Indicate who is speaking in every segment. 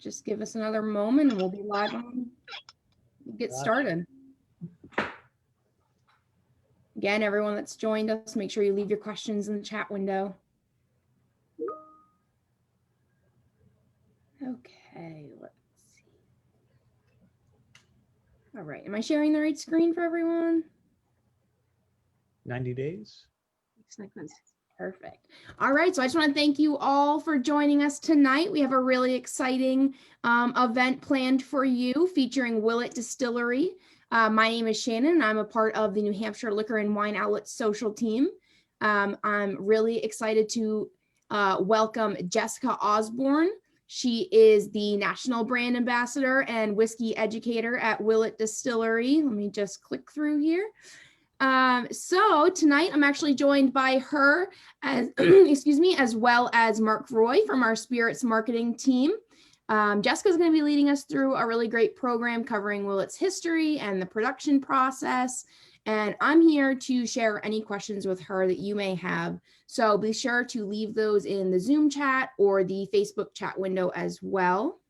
Speaker 1: just give us another moment and we'll be live on. Get started. Again, everyone that's joined us, make sure you leave your questions in the chat window. Okay, let's see. All right, am I sharing the right screen for everyone?
Speaker 2: 90 days.
Speaker 1: Perfect. All right, so I just want to thank you all for joining us tonight. We have a really exciting event planned for you featuring Willett Distillery. My name is Shannon, and I'm a part of the New Hampshire Liquor and Wine Outlet social team. I'm really excited to welcome Jessica Osborne. She is the National Brand Ambassador and Whiskey Educator at Willett Distillery. Let me just click through here. So tonight I'm actually joined by her as, excuse me, as well as Mark Roy from our spirits marketing team. Jessica's going to be leading us through a really great program covering Willett's history and the production process. And I'm here to share any questions with her that you may have. So be sure to leave those in the Zoom chat or the Facebook chat window as well.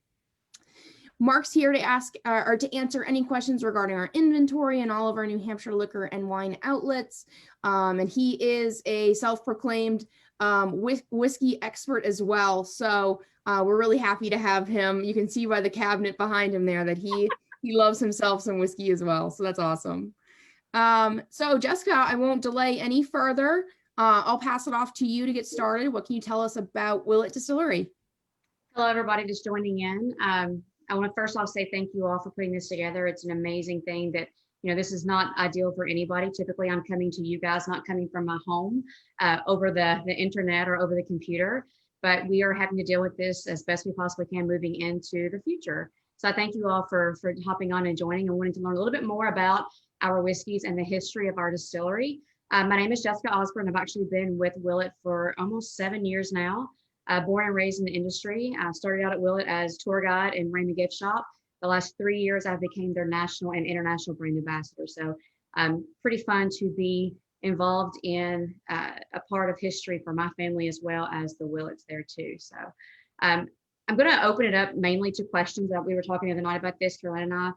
Speaker 1: Mark's here to ask or to answer any questions regarding our inventory and all of our New Hampshire liquor and wine outlets. And he is a self-proclaimed whiskey expert as well. So we're really happy to have him. You can see by the cabinet behind him there that he loves himself some whiskey as well. So that's awesome. So Jessica, I won't delay any further. I'll pass it off to you to get started. What can you tell us about Willett Distillery?
Speaker 3: Hello, everybody just joining in. I want to first off say thank you all for putting this together. It's an amazing thing that, you know, this is not ideal for anybody. Typically, I'm coming to you guys, not coming from my home over the internet or over the computer, but we are having to deal with this as best we possibly can moving into the future. So I thank you all for hopping on and joining and wanting to learn a little bit more about our whiskeys and the history of our distillery. My name is Jessica Osborne. I've actually been with Willett for almost 7 years now. Born and raised in the industry. I started out at Willett as tour guide and ran the gift shop. The last 3 years, I became their national and international brand ambassador. So pretty fun to be involved in a part of history for my family as well as the Willets there too. So I'm going to open it up mainly to questions that we were talking the other night about this, Carolina and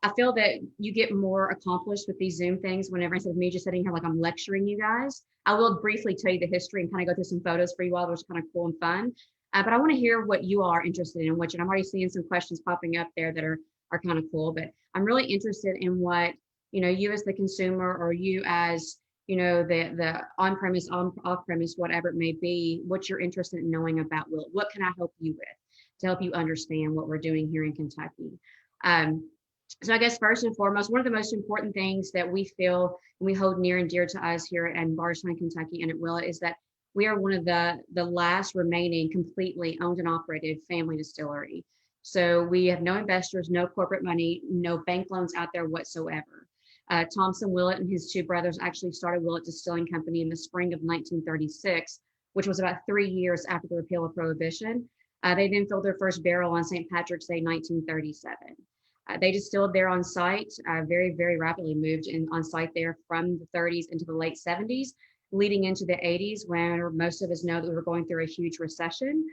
Speaker 3: I feel that you get more accomplished with these Zoom things whenever instead of me just sitting here like I'm lecturing you guys. I will briefly tell you the history and kind of go through some photos for you all, which is kind of cool and fun. But I want to hear what you are interested in, which, and I'm already seeing some questions popping up there that are kind of cool, but I'm really interested in what, you know, you as the consumer or you as, you know, the on-premise, off-premise, whatever it may be, what you're interested in knowing about Willett. What can I help you with to help you understand what we're doing here in Kentucky? So I guess first and foremost, one of the most important things that we feel and we hold near and dear to us here in Bardstown, Kentucky and at Willett is that we are one of the last remaining completely owned and operated family distillery. So we have no investors, no corporate money, no bank loans out there whatsoever. Thompson Willett and his two brothers actually started Willett Distilling Company in the spring of 1936, which was about 3 years after the repeal of Prohibition. They then filled their first barrel on St. Patrick's Day, 1937. They distilled there on site, very, very rapidly moved on site there from the 30s into the late 70s, leading into the 80s, when most of us know that we were going through a huge recession.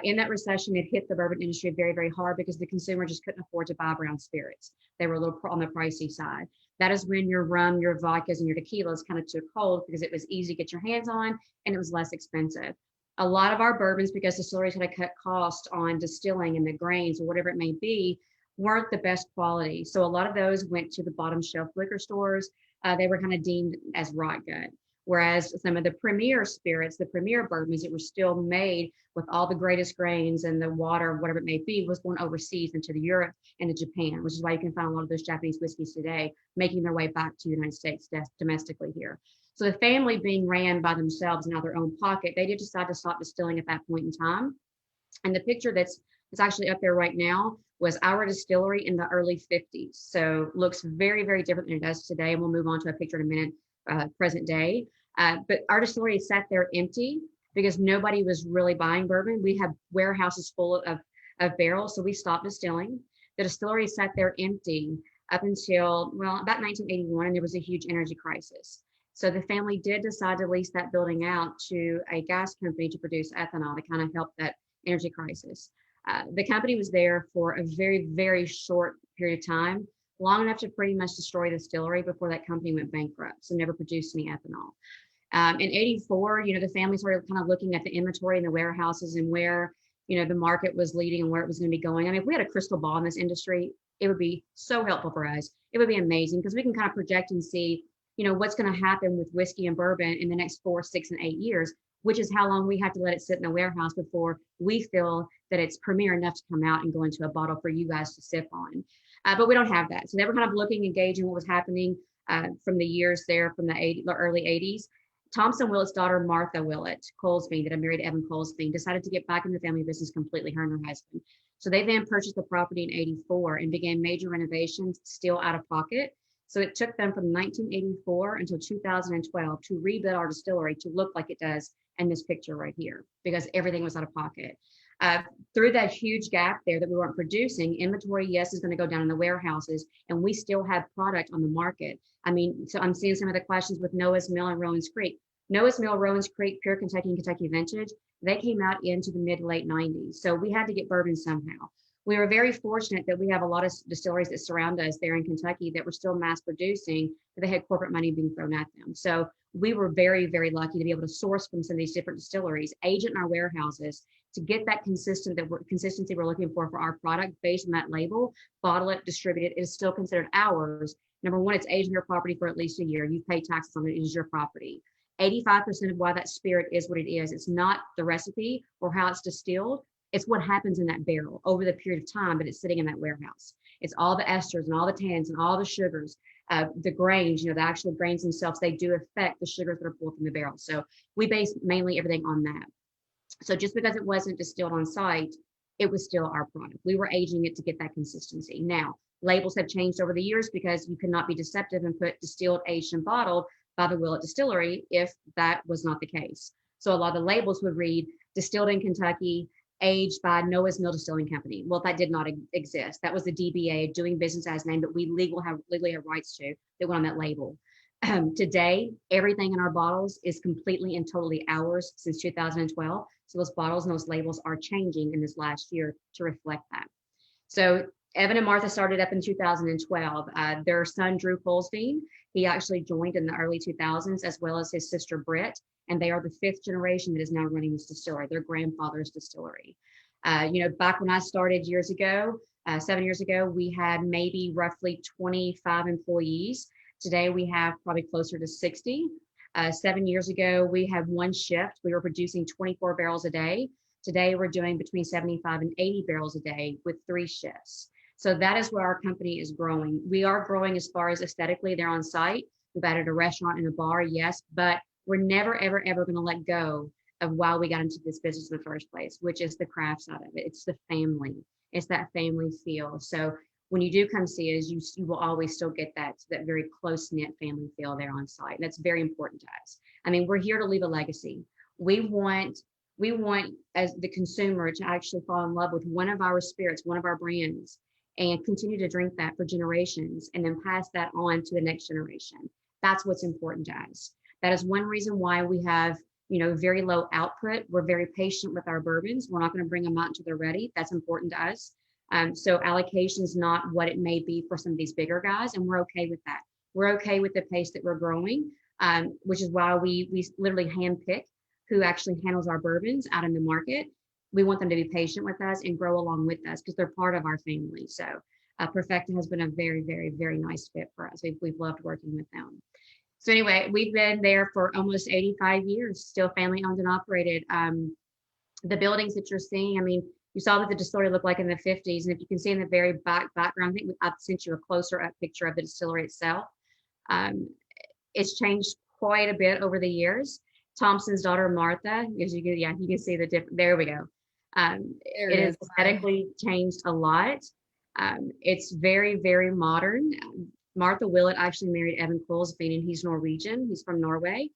Speaker 3: In that recession, it hit the bourbon industry very, very hard because the consumer just couldn't afford to buy brown spirits. They were a little on the pricey side. That is when your rum, your vodkas, and your tequilas kind of took hold because it was easy to get your hands on and it was less expensive. A lot of our bourbons, because distilleries had to cut cost on distilling and the grains or whatever it may be, weren't the best quality. So a lot of those went to the bottom shelf liquor stores. They were kind of deemed as rot gut. Whereas some of the premier spirits, the premier bourbons that were still made with all the greatest grains and the water, whatever it may be, was going overseas into the Europe and to Japan, which is why you can find a lot of those Japanese whiskeys today making their way back to the United States domestically here. So the family being ran by themselves and out of their own pocket, they did decide to stop distilling at that point in time. And the picture that's actually up there right now was our distillery in the early 50s. So looks very, very different than it does today. And we'll move on to a picture in a minute, present day. But our distillery sat there empty because nobody was really buying bourbon. We had warehouses full of barrels, so we stopped distilling. The distillery sat there empty up until, well, about 1981, and there was a huge energy crisis. So the family did decide to lease that building out to a gas company to produce ethanol to kind of help that energy crisis. The company was there for a very, very short period of time, long enough to pretty much destroy the distillery before that company went bankrupt, so never produced any ethanol. In 84, the family started kind of looking at the inventory in the warehouses and where, the market was leading and where it was going to be going. I mean, if we had a crystal ball in this industry, it would be so helpful for us. It would be amazing because we can kind of project and see, what's going to happen with whiskey and bourbon in the next 4, 6, and 8 years, which is how long we have to let it sit in the warehouse before we feel that it's premier enough to come out and go into a bottle for you guys to sip on. But we don't have that. So they were kind of looking, engaging what was happening from the years there, from the early 80s. Thompson Willett's daughter, Martha Willett Colesbean, that had married Evan Colesbean, decided to get back into the family business completely, her and her husband. So they then purchased the property in 84 and began major renovations, still out of pocket. So it took them from 1984 until 2012 to rebuild our distillery to look like it does in this picture right here, because everything was out of pocket. Through that huge gap there that we weren't producing, inventory, yes, is going to go down in the warehouses, and we still have product on the market. I mean, so I'm seeing some of the questions with Noah's Mill and Rowan's Creek. Noah's Mill, Rowan's Creek, pure Kentucky and Kentucky vintage, they came out into the mid-late 90s. So we had to get bourbon somehow. We were very fortunate that we have a lot of distilleries that surround us there in Kentucky that were still mass producing, but they had corporate money being thrown at them. So we were very, very lucky to be able to source from some of these different distilleries, age it in our warehouses to get that consistency we're looking for our product based on that label, bottle it, distribute it. It is still considered ours. Number one, it's aged in your property for at least a year. You've paid taxes on it. It is your property. 85% of why that spirit is what it is. It's not the recipe or how it's distilled. It's what happens in that barrel over the period of time that it's sitting in that warehouse. It's all the esters and all the tannins and all the sugars, the grains, the actual grains themselves, they do affect the sugars that are pulled from the barrel. So we base mainly everything on that. So just because it wasn't distilled on site, it was still our product. We were aging it to get that consistency. Now, labels have changed over the years because you cannot be deceptive and put distilled, aged, and bottled by the Willett Distillery if that was not the case. So a lot of the labels would read distilled in Kentucky, aged by Noah's Mill Distilling Company. Well, that did not exist. That was the DBA, doing business as name, that we legally have rights to that went on that label. Today, everything in our bottles is completely and totally ours since 2012. So those bottles and those labels are changing in this last year to reflect that. So Evan and Martha started up in 2012. Their son, Drew Colesbean, he actually joined in the early 2000s, as well as his sister, Britt, and they are the 5th generation that is now running this distillery, their grandfather's distillery. Back when I started years ago, 7 years ago, we had maybe roughly 25 employees. Today, we have probably closer to 60. 7 years ago, we had one shift. We were producing 24 barrels a day. Today, we're doing between 75 and 80 barrels a day with 3 shifts. So that is where our company is growing. We are growing as far as aesthetically. They're on site. We've added a restaurant and a bar, yes, but we're never, ever, ever going to let go of why we got into this business in the first place, which is the craft side of it. It's the family. It's that family feel. So when you do come see us, you will always still get that very close-knit family feel there on site. That's very important to us. I mean, we're here to leave a legacy. We want as the consumer to actually fall in love with one of our spirits, one of our brands, and continue to drink that for generations and then pass that on to the next generation. That's what's important to us. That is one reason why we have, very low output. We're very patient with our bourbons. We're not going to bring them out until they're ready. That's important to us. So allocation is not what it may be for some of these bigger guys, and we're okay with that. We're okay with the pace that we're growing, which is why we literally handpick who actually handles our bourbons out in the market. We want them to be patient with us and grow along with us because they're part of our family. So Perfecta has been a very, very, very nice fit for us. We've loved working with them. So anyway, we've been there for almost 85 years, still family owned and operated. The buildings that you're seeing, I mean, you saw what the distillery looked like in the 50s. And if you can see in the very background, I think I've sent you a closer up picture of the distillery itself. It's changed quite a bit over the years. Thompson's daughter, Martha, as you can see the different, there we go. It has aesthetically changed a lot. It's very, very modern. Martha Willett actually married Evan Colesbean, and he's Norwegian. He's from Norway.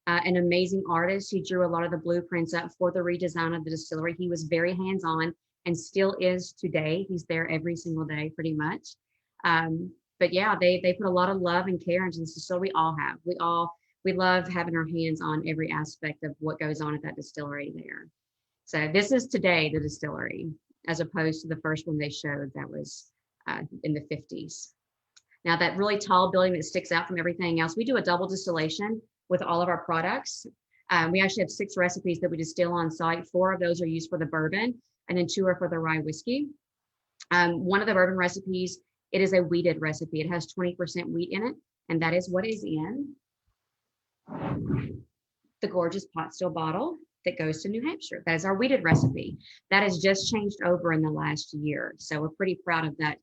Speaker 3: An amazing artist. He drew a lot of the blueprints up for the redesign of the distillery. He was very hands-on and still is today. He's there every single day, pretty much. But yeah, they put a lot of love and care into this distillery. We all have. We love having our hands on every aspect of what goes on at that distillery there. So this is today the distillery. as opposed to the first one they showed that was in the 50s. Now that really tall building that sticks out from everything else, we do a double distillation with all of our products. We actually have 6 recipes that we distill on site. 4 of those are used for the bourbon, and then 2 are for the rye whiskey. One of the bourbon recipes, it is a wheated recipe. It has 20% wheat in it, and that is what is in the gorgeous pot still bottle that goes to New Hampshire. That is our wheated recipe. That has just changed over in the last year. So we're pretty proud of that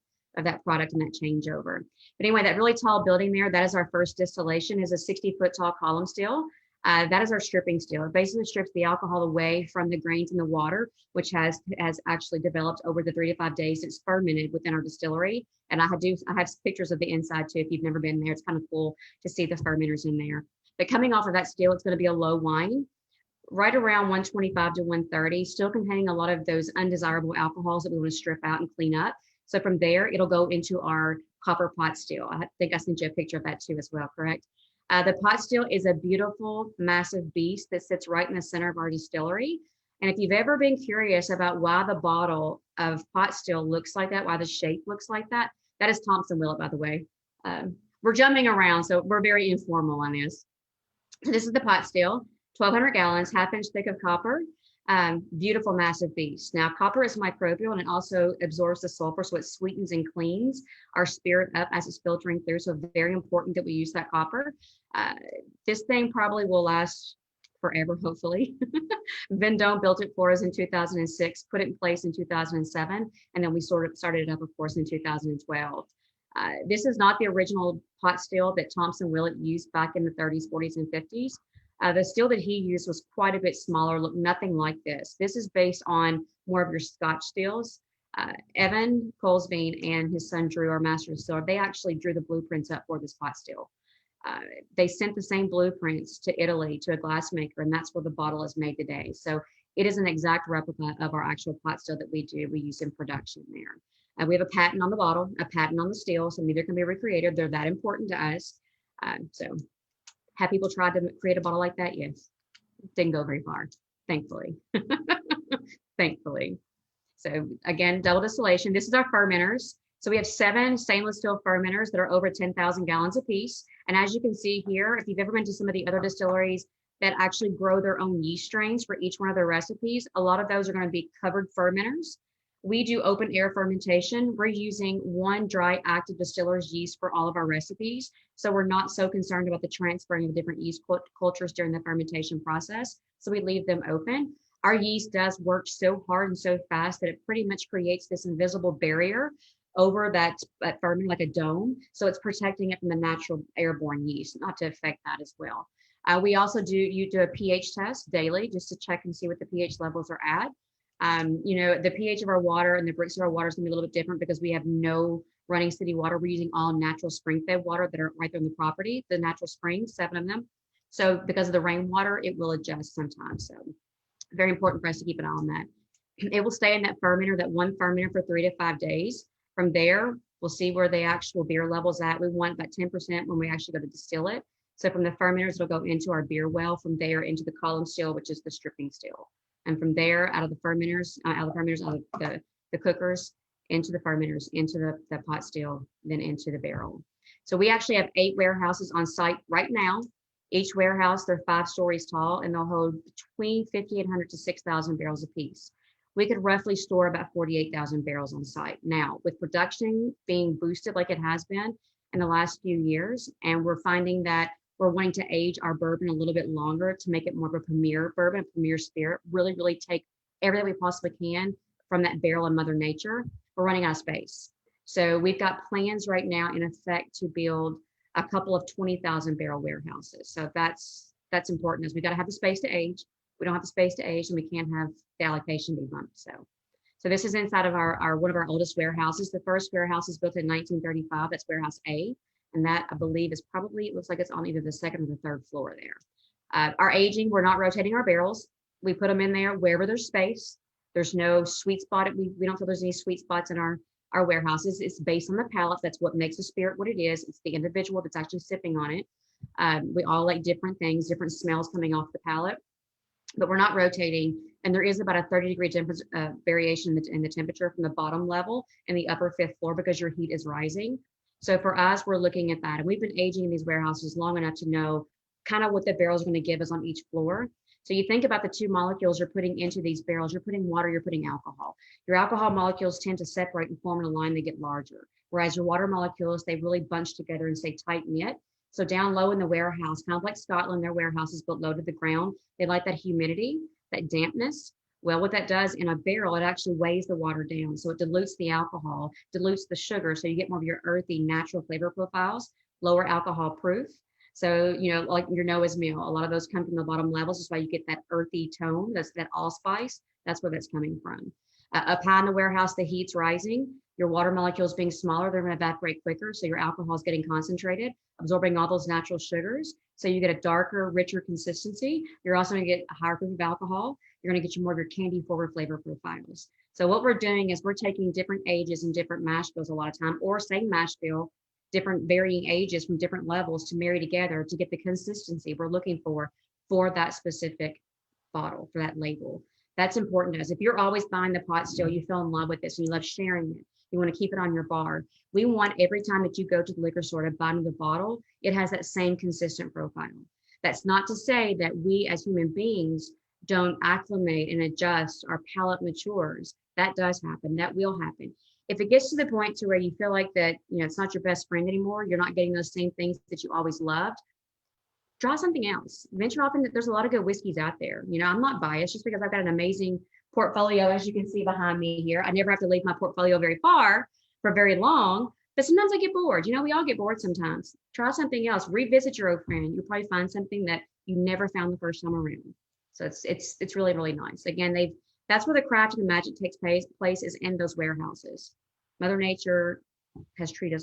Speaker 3: product and that changeover. But anyway, that really tall building there, that is our first distillation, is a 60-foot tall column still. That is our stripping still. It basically strips the alcohol away from the grains in the water, which has actually developed over the 3 to 5 days it's fermented within our distillery. And I have pictures of the inside too. If you've never been there, it's kind of cool to see the fermenters in there. But coming off of that still, it's going to be a low wine, right around 125 to 130, still containing a lot of those undesirable alcohols that we want to strip out and clean up. So from there, it'll go into our copper pot still. I think I sent you a picture of that too as well, correct? The pot still is a beautiful, massive beast that sits right in the center of our distillery. And if you've ever been curious about why the bottle of pot still looks like that, why the shape looks like that, that is Thompson Willett, by the way. We're jumping around, so we're very informal on this. This is the pot still, 1,200 gallons, half-inch thick of copper. Beautiful, massive beast. Now, copper is microbial and it also absorbs the sulfur, so it sweetens and cleans our spirit up as it's filtering through. So very important that we use that copper. This thing probably will last forever, hopefully. Vendome built it for us in 2006, put it in place in 2007, and then we started it up, of course, in 2012. This is not the original pot still that Thompson Willett used back in the 30s, 40s, and 50s. The still that he used was quite a bit smaller, looked nothing like this. This is based on more of your Scotch stills. Evan Colesbean and his son Drew, our master distiller, they actually drew the blueprints up for this pot still. They sent the same blueprints to Italy to a glassmaker, and that's where the bottle is made today. So it is an exact replica of our actual pot still that we use in production there. We have a patent on the bottle, a patent on the still, so neither can be recreated. They're that important to us. So have people tried to create a bottle like that? Yes. Didn't go very far, thankfully. Thankfully. So again, double distillation. This is our fermenters. So we have 7 stainless steel fermenters that are over 10,000 gallons apiece. And as you can see here, if you've ever been to some of the other distilleries that actually grow their own yeast strains for each one of their recipes, a lot of those are going to be covered fermenters. We do open air fermentation. We're using 1 dry active distiller's yeast for all of our recipes. So we're not so concerned about the transferring of different yeast cultures during the fermentation process. So we leave them open. Our yeast does work so hard and so fast that it pretty much creates this invisible barrier over that ferment, like a dome. So it's protecting it from the natural airborne yeast, not to affect that as well. We also do a pH test daily just to check and see what the pH levels are at. The pH of our water and the bricks of our water is gonna be a little bit different because we have no running city water. We're using all natural spring-fed water that are right there on the property, the natural springs, 7 of them. So because of the rainwater, it will adjust sometimes. So very important for us to keep an eye on that. It will stay in that fermenter, that 1 fermenter for 3 to 5 days. From there, we'll see where the actual beer level's at. We want about 10% when we actually go to distill it. So from the fermenters, it'll go into our beer well, from there into the column still, which is the stripping still. And from there, out of the fermenters, out of the cookers, into the fermenters, into the pot still, then into the barrel. So we actually have 8 warehouses on site right now. Each warehouse, they're 5 stories tall, and they'll hold between 5,800 to 6,000 barrels apiece. We could roughly store about 48,000 barrels on site. Now, with production being boosted like it has been in the last few years, and we're finding that we're wanting to age our bourbon a little bit longer to make it more of a premier bourbon, a premier spirit, really take everything we possibly can from that barrel and Mother Nature. We're running out of space. So we've got plans right now in effect to build a couple of 20,000 barrel warehouses. So that's important, is we got to have the space to age. We don't have the space to age, and we can't have the allocation be bumped. So this is inside of our one of our oldest warehouses. The first warehouse is built in 1935. That's warehouse A. And that, I believe, is probably, it looks like it's on either the 2nd or the 3rd floor there. Our aging, we're not rotating our barrels. We put them in there wherever there's space. There's no sweet spot. We don't feel there's any sweet spots in our warehouses. It's based on the palate. That's what makes the spirit what it is. It's the individual that's actually sipping on it. We all like different things, different smells coming off the palate, but we're not rotating And there is about a 30-degree variation in the temperature from the bottom level and the upper 5th floor because your heat is rising. So for us, we're looking at that. And we've been aging in these warehouses long enough to know kind of what the barrel is going to give us on each floor. So you think about the two molecules you're putting into these barrels, you're putting water, you're putting alcohol. Your alcohol molecules tend to separate and form in a line, they get larger. Whereas your water molecules, they really bunch together and stay tight knit. So down low in the warehouse, kind of like Scotland, their warehouse is built low to the ground. They like that humidity, that dampness. Well, what that does in a barrel, it actually weighs the water down. So it dilutes the alcohol, dilutes the sugar. So you get more of your earthy, natural flavor profiles, lower alcohol proof. So, you know, like your Noah's meal, a lot of those come from the bottom levels. That's why you get that earthy tone. That's that allspice. That's where that's coming from. Up high in the warehouse, the heat's rising. Your water molecules being smaller, they're going to evaporate quicker. So your alcohol is getting concentrated, absorbing all those natural sugars. So you get a darker, richer consistency. You're also going to get a higher proof of alcohol. You're going to get more of your candy forward flavor profiles. So what we're doing is we're taking different ages and different mash bills a lot of time, or same mash bill, different varying ages from different levels to marry together to get the consistency we're looking for that specific bottle, for that label. That's important to us. If you're always buying the pot still, you fell in love with this and you love sharing it, you want to keep it on your bar. We want every time that you go to the liquor store to buy the bottle, it has that same consistent profile. That's not to say that we as human beings don't acclimate and adjust, our palate matures. That does happen, that will happen. If it gets to the point to where you feel like that, you know, it's not your best friend anymore, you're not getting those same things that you always loved, try something else. Venture off, and there's a lot of good whiskeys out there. You know, I'm not biased just because I've got an amazing portfolio, as you can see behind me here. I never have to leave my portfolio very far for very long, but sometimes I get bored. You know, we all get bored sometimes. Try something else. Revisit your old friend. You'll probably find something that you never found the first time around. So it's really, really nice. Again, that's where the craft and the magic takes place is in those warehouses. Mother Nature has treated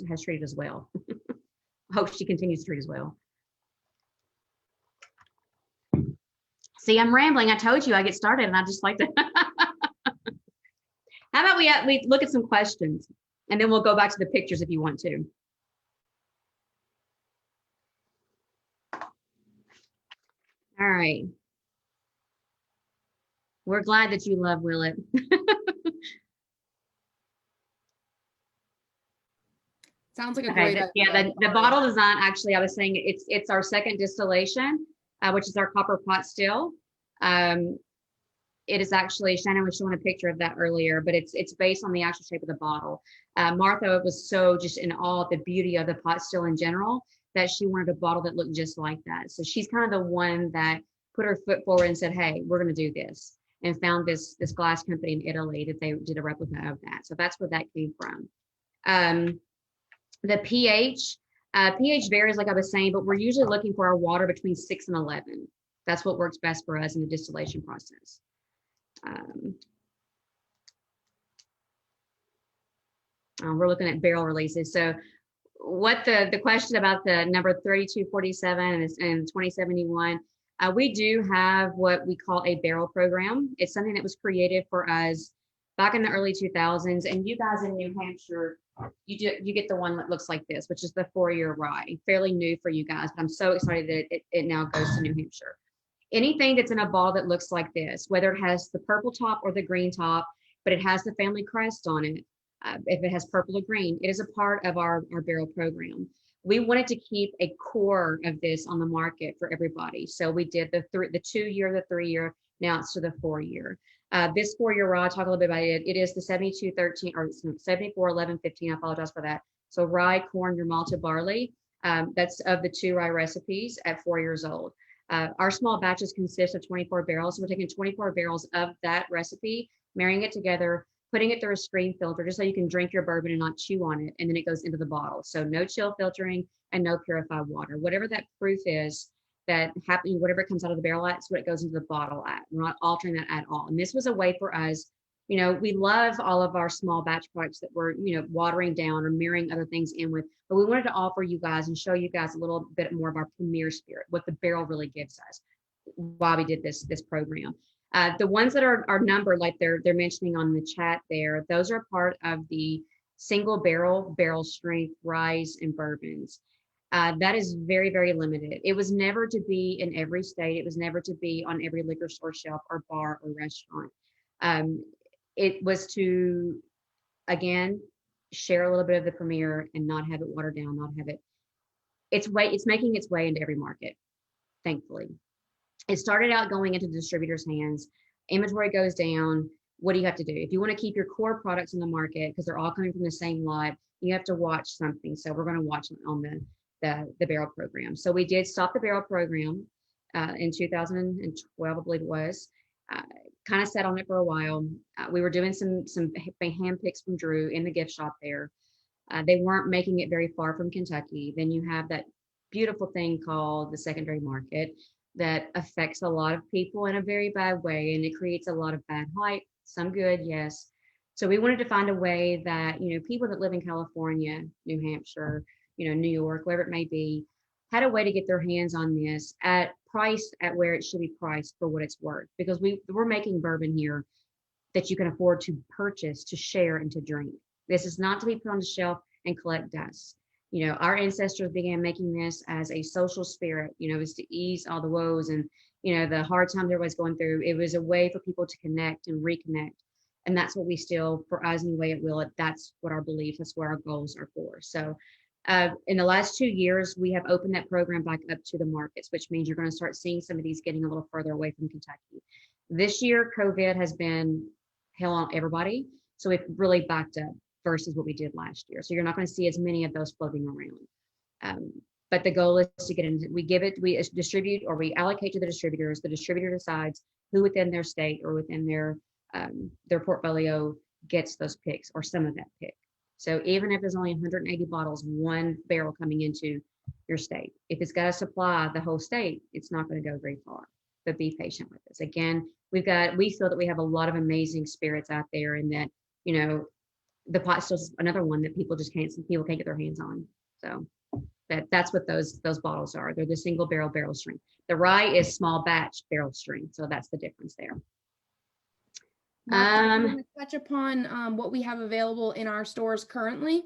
Speaker 3: us well. I hope she continues to treat us well. See, I'm rambling. I told you I get started and I just like to. How about we look at some questions and then we'll go back to the pictures if you want to. All right. We're glad that you love Willett.
Speaker 1: Sounds like a great idea.
Speaker 3: Yeah, the bottle design, actually, I was saying it's our second distillation, which is our copper pot still. It is actually, Shannon was showing a picture of that earlier, but it's based on the actual shape of the bottle. Martha was so just in awe of the beauty of the pot still in general that she wanted a bottle that looked just like that. So she's kind of the one that put her foot forward and said, hey, we're going to do this, and found this glass company in Italy that they did a replica of that. So that's where that came from. The pH varies, like I was saying, but we're usually looking for our water between 6 and 11. That's what works best for us in the distillation process. We're looking at barrel releases. So what the question about the number 3247 and 2071, we do have what we call a barrel program. It's something that was created for us back in the early 2000s. And you guys in New Hampshire, you get the one that looks like this, which is the 4-year rye. Fairly new for you guys, but I'm so excited that it now goes to New Hampshire. Anything that's in a bottle that looks like this, whether it has the purple top or the green top, but it has the family crest on it, if it has purple or green, it is a part of our barrel program. We wanted to keep a core of this on the market for everybody. So we did the 2-year, the 3-year, now it's to the 4-year. This 4-year rye, I'll talk a little bit about it. It is the 7213 or 741115. I apologize for that. So rye, corn, your malted barley. That's of the 2 rye recipes at 4 years old. Our small batches consist of 24 barrels. So we're taking 24 barrels of that recipe, marrying it together, putting it through a screen filter just so you can drink your bourbon and not chew on it. And then it goes into the bottle. So no chill filtering and no purified water. Whatever that proof is that happening, whatever it comes out of the barrel at, is what it goes into the bottle at. We're not altering that at all. And this was a way for us, you know, we love all of our small batch products that we're, you know, watering down or mirroring other things in with, but we wanted to offer you guys and show you guys a little bit more of our premier spirit, what the barrel really gives us, why we did this program. The ones that are numbered, like they're mentioning on the chat there, those are part of the single barrel strength ryes and bourbons. That is very, very limited. It was never to be in every state. It was never to be on every liquor store shelf or bar or restaurant. It was to, again, share a little bit of the premier and not have it watered down, not have it. It's making its way into every market, thankfully. It started out going into the distributors' hands. Inventory goes down. What do you have to do? If you want to keep your core products in the market, because they're all coming from the same lot, you have to watch something. So we're going to watch on the barrel program. So we did stop the barrel program in 2012, I believe it was. Kind of sat on it for a while. We were doing some hand picks from Drew in the gift shop there. They weren't making it very far from Kentucky. Then you have that beautiful thing called the secondary market that affects a lot of people in a very bad way, and it creates a lot of bad hype, some good, yes. So we wanted to find a way that, people that live in California, New Hampshire, New York, wherever it may be, had a way to get their hands on this at where it should be priced for what it's worth. Because we're making bourbon here that you can afford to purchase, to share, and to drink. This is not to be put on the shelf and collect dust. Our ancestors began making this as a social spirit, it was to ease all the woes and, the hard times everybody's going through. It was a way for people to connect and reconnect. And that's what we still, for us anyway at Willett, that's what our beliefs, that's what our goals are for. So in the last 2 years, we have opened that program back up to the markets, which means you're going to start seeing some of these getting a little further away from Kentucky. This year, COVID has been hell on everybody. So we've really backed up versus what we did last year. So you're not going to see as many of those floating around. But the goal is to get into, we distribute, or we allocate to the distributors. The distributor decides who within their state or within their portfolio gets those picks or some of that pick. So even if there's only 180 bottles, one barrel coming into your state, if it's got to supply the whole state, it's not going to go very far. But be patient with us. Again, we feel that we have a lot of amazing spirits out there, and that, the pot still is another one that people can't get their hands on. So that's what those bottles are. They're the single barrel strength. The rye is small batch barrel strength. So that's the difference there.
Speaker 1: Mark, I'm going to touch upon what we have available in our stores currently.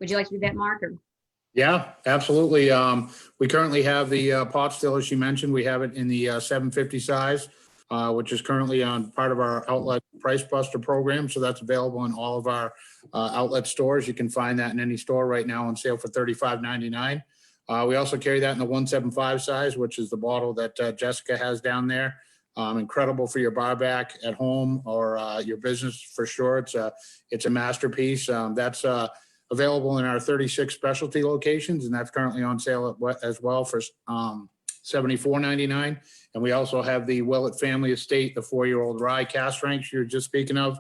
Speaker 3: Would you like to do that, Mark? Or?
Speaker 2: Yeah, absolutely. We currently have the pot still, as you mentioned. We have it in the 750 size, which is currently on part of our outlet price buster program. So that's available in all of our outlet stores. You can find that in any store right now on sale for $35.99. We also carry that in the 175 size, which is the bottle that Jessica has down there. Incredible for your bar back at home or your business for sure. It's a masterpiece. That's available in our 36 specialty locations, and that's currently on sale as well for $74.99. And we also have the Willett Family Estate, the 4-year-old rye cask strengths you're just speaking of.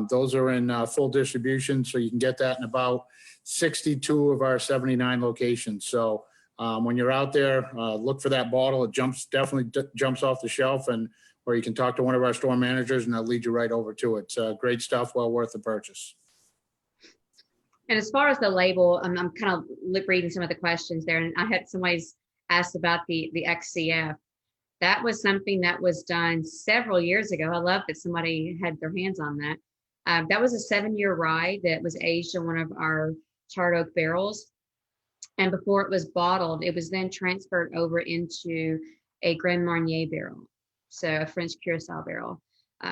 Speaker 2: Those are in full distribution, so you can get that in about 62 of our 79 locations. So when you're out there, look for that bottle. It definitely jumps off the shelf, or you can talk to one of our store managers and they'll lead you right over to it. It's great stuff, well worth the purchase.
Speaker 3: And as far as the label, I'm kind of lip reading some of the questions there, and I had somebody's asked about the XCF. That was something that was done several years ago. I love that somebody had their hands on that. That was a 7-year rye that was aged in one of our charred oak barrels. And before it was bottled, it was then transferred over into a Grand Marnier barrel, so a French Curacao barrel,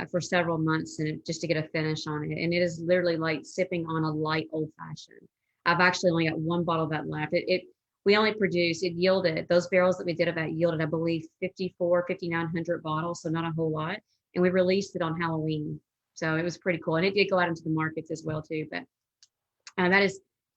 Speaker 3: for several months, and just to get a finish on it. And it is literally like sipping on a light old fashioned. I've actually only got one bottle of that left. It yielded, those barrels that we did of that yielded, I believe, 5,900 bottles, so not a whole lot. And we released it on Halloween. So it was pretty cool. And it did go out into the markets as well too. But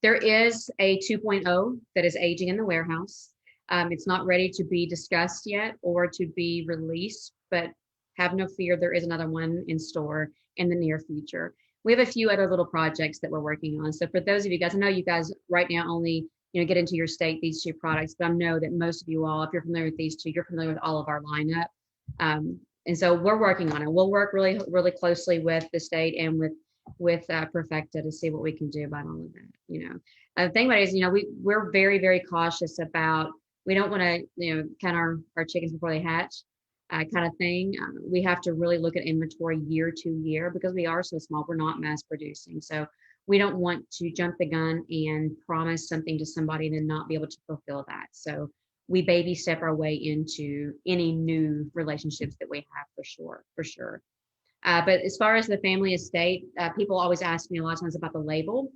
Speaker 3: there is a 2.0 that is aging in the warehouse. It's not ready to be discussed yet or to be released, but have no fear, there is another one in store in the near future. We have a few other little projects that we're working on. So for those of you guys, I know you guys right now only get into your state these two products, but I know that most of you all, if you're familiar with these two, you're familiar with all of our lineup. And so we're working on it. We'll work really, really closely with the state and with Perfecta to see what we can do about all of that. The thing about it is, we're very, very cautious about, we don't want to, count our chickens before they hatch kind of thing. We have to really look at inventory year to year because we are so small. We're not mass producing. So we don't want to jump the gun and promise something to somebody and then not be able to fulfill that. So we baby step our way into any new relationships that we have, for sure. But as far as the family estate, people always ask me a lot of times about the label.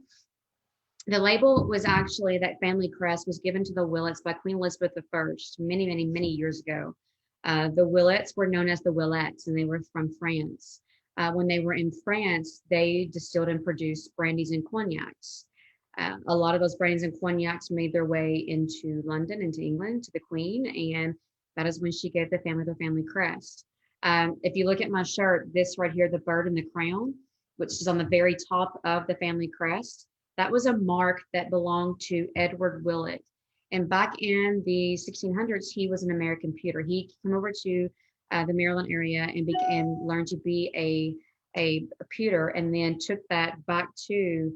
Speaker 3: The label was actually, that family crest was given to the Willets by Queen Elizabeth I many, many, many years ago. The Willets were known as the Willettes, and they were from France. When they were in France, they distilled and produced brandies and cognacs. A lot of those brandies and cognacs made their way into London, into England, to the Queen, and that is when she gave the family their family crest. If you look at my shirt, this right here, the bird and the crown, which is on the very top of the family crest, that was a mark that belonged to Edward Willett. And back in the 1600s, he was an American pewter. He came over to the Maryland area and learned to be a pewter, and then took that back to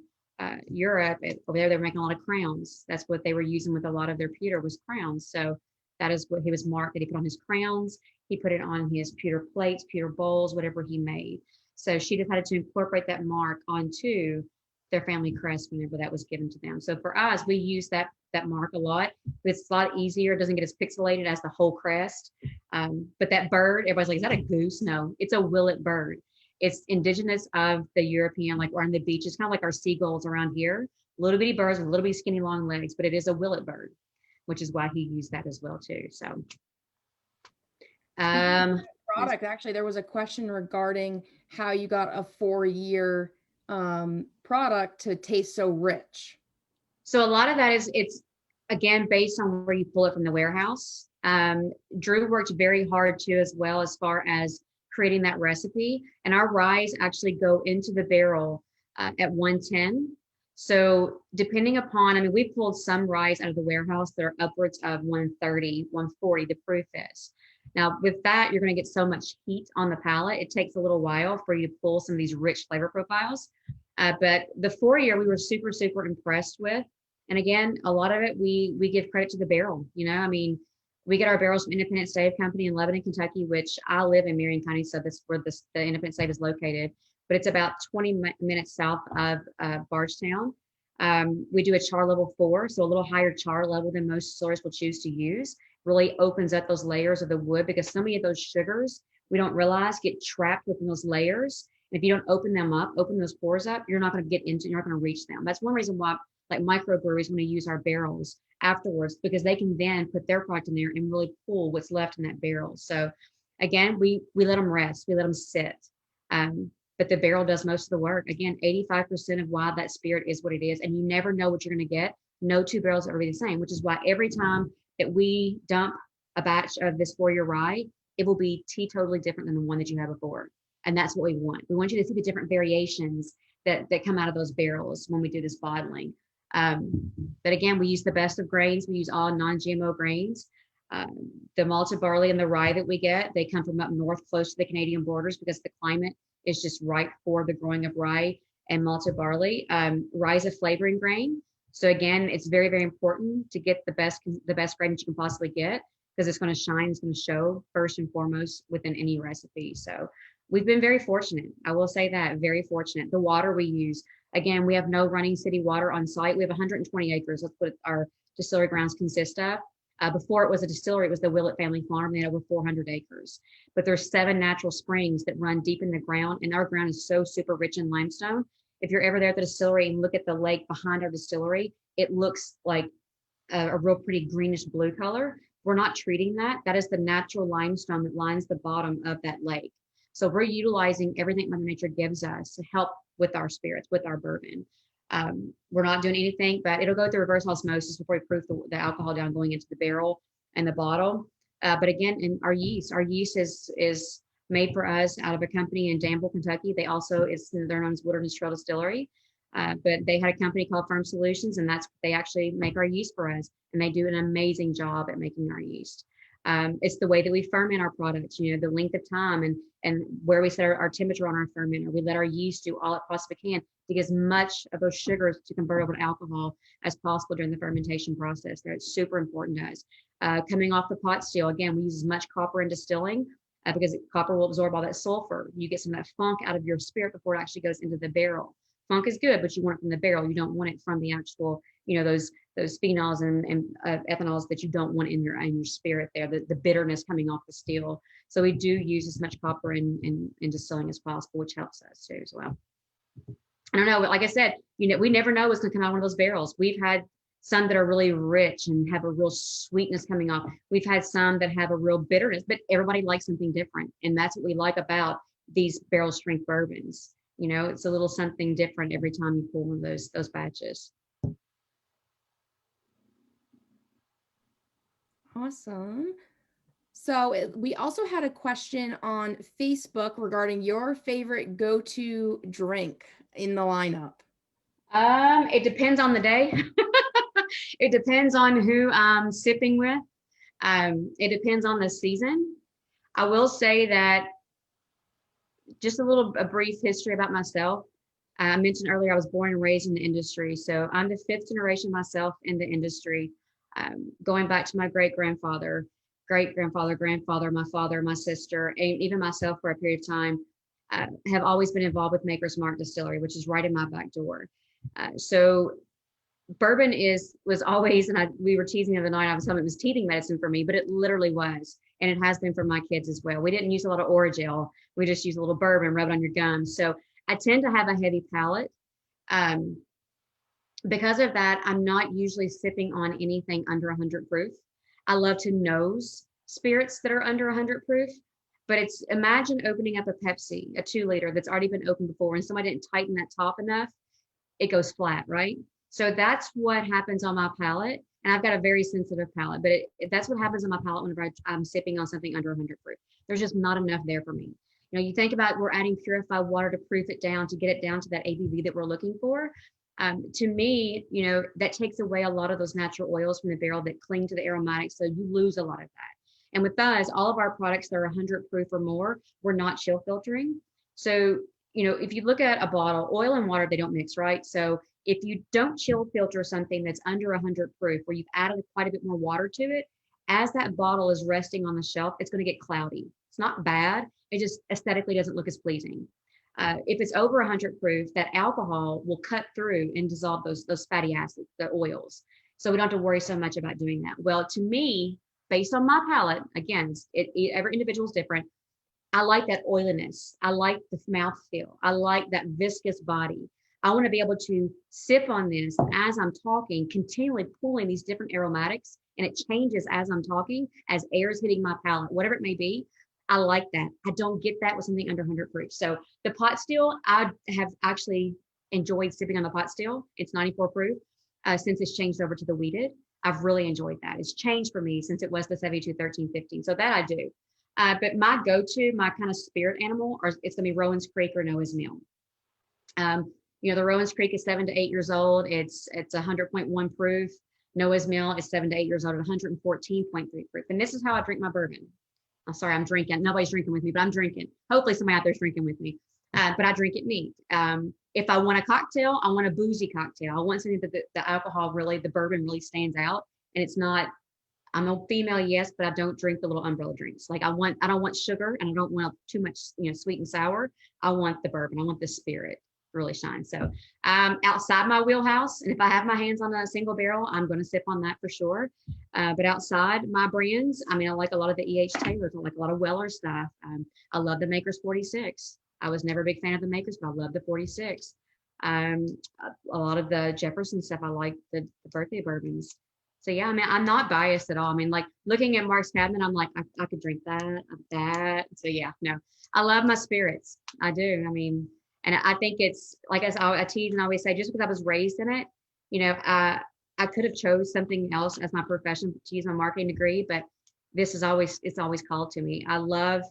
Speaker 3: Europe. Over there, they were making a lot of crowns. That's what they were using with a lot of their pewter, was crowns. So that is what he was marked, that he put on his crowns. He put it on his pewter plates, pewter bowls, whatever he made. So she decided to incorporate that mark onto their family crest whenever that was given to them. So for us, we use that mark a lot. It's a lot easier. It doesn't get as pixelated as the whole crest. But that bird, everybody's like, is that a goose? No, it's a Willett bird. It's indigenous of the European, like we're on the beach. It's kind of like our seagulls around here. Little bitty birds with little bitty skinny long legs, but it is a Willett bird, which is why he used that as well too. So
Speaker 1: product, actually, there was a question regarding how you got a 4-year product to taste so rich.
Speaker 3: So a lot of that is, it's again based on where you pull it from the warehouse. Drew worked very hard too, as well, as far as creating that recipe. And our rye actually go into the barrel at 110. So depending upon, I mean, we pulled some rye out of the warehouse that are upwards of 130, 140, the proof is. Now with that, you're going to get so much heat on the palate. It takes a little while for you to pull some of these rich flavor profiles. But the 4-year we were super, super impressed with. And again, a lot of it, we give credit to the barrel. You know, I mean, we get our barrels from Independent Stave Company in Lebanon, Kentucky, which I live in Marion County. So that's where the Independent Stave is located, but it's about 20 minutes south of Bardstown. We do a char level 4, so a little higher char level than most distillers will choose to use. Really opens up those layers of the wood, because so many of those sugars we don't realize get trapped within those layers. And if you don't open them up, open those pores up, you're not going to get into, you're not going to reach them. That's one reason why like microbreweries want to use our barrels afterwards, because they can then put their product in there and really pull what's left in that barrel. So again, we let them rest, we let them sit. But the barrel does most of the work. Again, 85% of why that spirit is what it is. And you never know what you're going to get. No 2 barrels are really the same, which is why every time that we dump a batch of this 4-year rye, it will be totally different than the one that you had before. And that's what we want. We want you to see the different variations that come out of those barrels when we do this bottling. But again, we use the best of grains. We use all non-GMO grains. The malted barley and the rye that we get, they come from up north, close to the Canadian borders, because the climate is just right for the growing of rye and malted barley. Rye is a flavoring grain. So again, it's very, very important to get the best grain that you can possibly get, because it's going to shine, it's going to show first and foremost within any recipe. So we've been very fortunate. I will say that, very fortunate. The water we use, again, we have no running city water on site. We have 120 acres. That's what our distillery grounds consist of. Before it was a distillery, it was the Willett family farm. They had over 400 acres. But there's 7 natural springs that run deep in the ground, and our ground is so super rich in limestone. If you're ever there at the distillery and look at the lake behind our distillery, it looks like a real pretty greenish blue color. We're not treating that. That is the natural limestone that lines the bottom of that lake. So we're utilizing everything Mother Nature gives us to help with our spirits, with our bourbon. We're not doing anything, but it'll go through reverse osmosis before we proof the alcohol down going into the barrel and the bottle. But again, in our yeast is made for us out of a company in Danville, Kentucky. They're known as Woodard and Trail Distillery, but they had a company called Firm Solutions, and they actually make our yeast for us, and they do an amazing job at making our yeast. It's the way that we ferment our products, the length of time and where we set our temperature on our fermenter. We let our yeast do all it possibly can to get as much of those sugars to convert over to alcohol as possible during the fermentation process. That's super important to us. Coming off the pot still, again, we use as much copper in distilling because copper will absorb all that sulfur. You get some of that funk out of your spirit before it actually goes into the barrel. Funk is good, but you want it from the barrel. You don't want it from the actual, those phenols and ethanols that you don't want in your spirit there, the bitterness coming off the still. So we do use as much copper in distilling as possible, which helps us too as well. I don't know, but like I said, we never know what's going to come out of one of those barrels. We've had some that are really rich and have a real sweetness coming off. We've had some that have a real bitterness, but everybody likes something different. And that's what we like about these barrel strength bourbons. It's a little something different every time you pull one of those batches.
Speaker 1: Awesome. So we also had a question on Facebook regarding your favorite go-to drink in the lineup.
Speaker 3: It depends on the day. It depends on who I'm sipping with. It depends on the season. I will say that just a brief history about myself. I mentioned earlier I was born and raised in the industry. So I'm the 5th generation myself in the industry, going back to my great-grandfather, grandfather, my father, my sister, and even myself for a period of time, have always been involved with Maker's Mark Distillery, which is right in my back door. So bourbon was always, and we were teasing the other night, I was telling it was teething medicine for me, but it literally was. And it has been for my kids as well. We didn't use a lot of Orajel. We just use a little bourbon, rub it on your gums. So I tend to have a heavy palate. Because of that, I'm not usually sipping on anything under 100 proof. I love to nose spirits that are under 100 proof, but imagine opening up a Pepsi, a 2-liter that's already been opened before, and somebody didn't tighten that top enough, it goes flat, right? So that's what happens on my palate. And I've got a very sensitive palate, but that's what happens on my palate whenever I'm sipping on something under 100 proof. There's just not enough there for me. You think about, we're adding purified water to proof it down, to get it down to that ABV that we're looking for. To me, that takes away a lot of those natural oils from the barrel that cling to the aromatics. So you lose a lot of that. And with us, all of our products that are 100 proof or more, we're not chill filtering. So, if you look at a bottle, oil and water, they don't mix, right? So if you don't chill filter something that's under 100 proof, where you've added quite a bit more water to it, as that bottle is resting on the shelf, it's going to get cloudy. It's not bad. It just aesthetically doesn't look as pleasing. If it's over 100 proof, that alcohol will cut through and dissolve those fatty acids, the oils. So we don't have to worry so much about doing that. Well, to me, based on my palate, again, every individual is different. I like that oiliness. I like the mouthfeel. I like that viscous body. I want to be able to sip on this, and as I'm talking, continually pulling these different aromatics, and it changes as I'm talking, as air is hitting my palate, whatever it may be. I like that. I don't get that with something under 100 proof. So the pot still, I have actually enjoyed sipping on the pot still. It's 94 proof since it's changed over to the wheated. I've really enjoyed that. It's changed for me since it was the 72, 13, 15. So that I do. But my go-to, my kind of spirit animal, it's going to be Rowan's Creek or Noah's Mill. The Rowan's Creek is 7 to 8 years old. It's 100.1 proof. Noah's Mill is 7 to 8 years old at 114.3 proof. And this is how I drink my bourbon. I'm sorry, I'm drinking. Nobody's drinking with me, but I'm drinking. Hopefully somebody out there's drinking with me. But I drink it neat. If I want a cocktail, I want a boozy cocktail. I want something that the alcohol really, the bourbon really stands out. And it's not, I'm a female, yes, but I don't drink the little umbrella drinks. Like I don't want sugar, and I don't want too much, sweet and sour. I want the bourbon. I want the spirit really shine. So outside my wheelhouse, and if I have my hands on a single barrel, I'm going to sip on that for sure. But outside my brands, I like a lot of the E.H. Taylors. I like a lot of Weller stuff. I love the Maker's 46. I was never a big fan of the Makers, but I love the 46. A lot of the Jefferson stuff, I like the birthday bourbons. So yeah, I'm not biased at all. Like looking at Mark's cabinet, I'm like, I could drink that. So yeah, no, I love my spirits. I do. And I think it's like, as I tease and always say, just because I was raised in it, I could have chose something else as my profession to use my marketing degree, but it's always called to me. I love,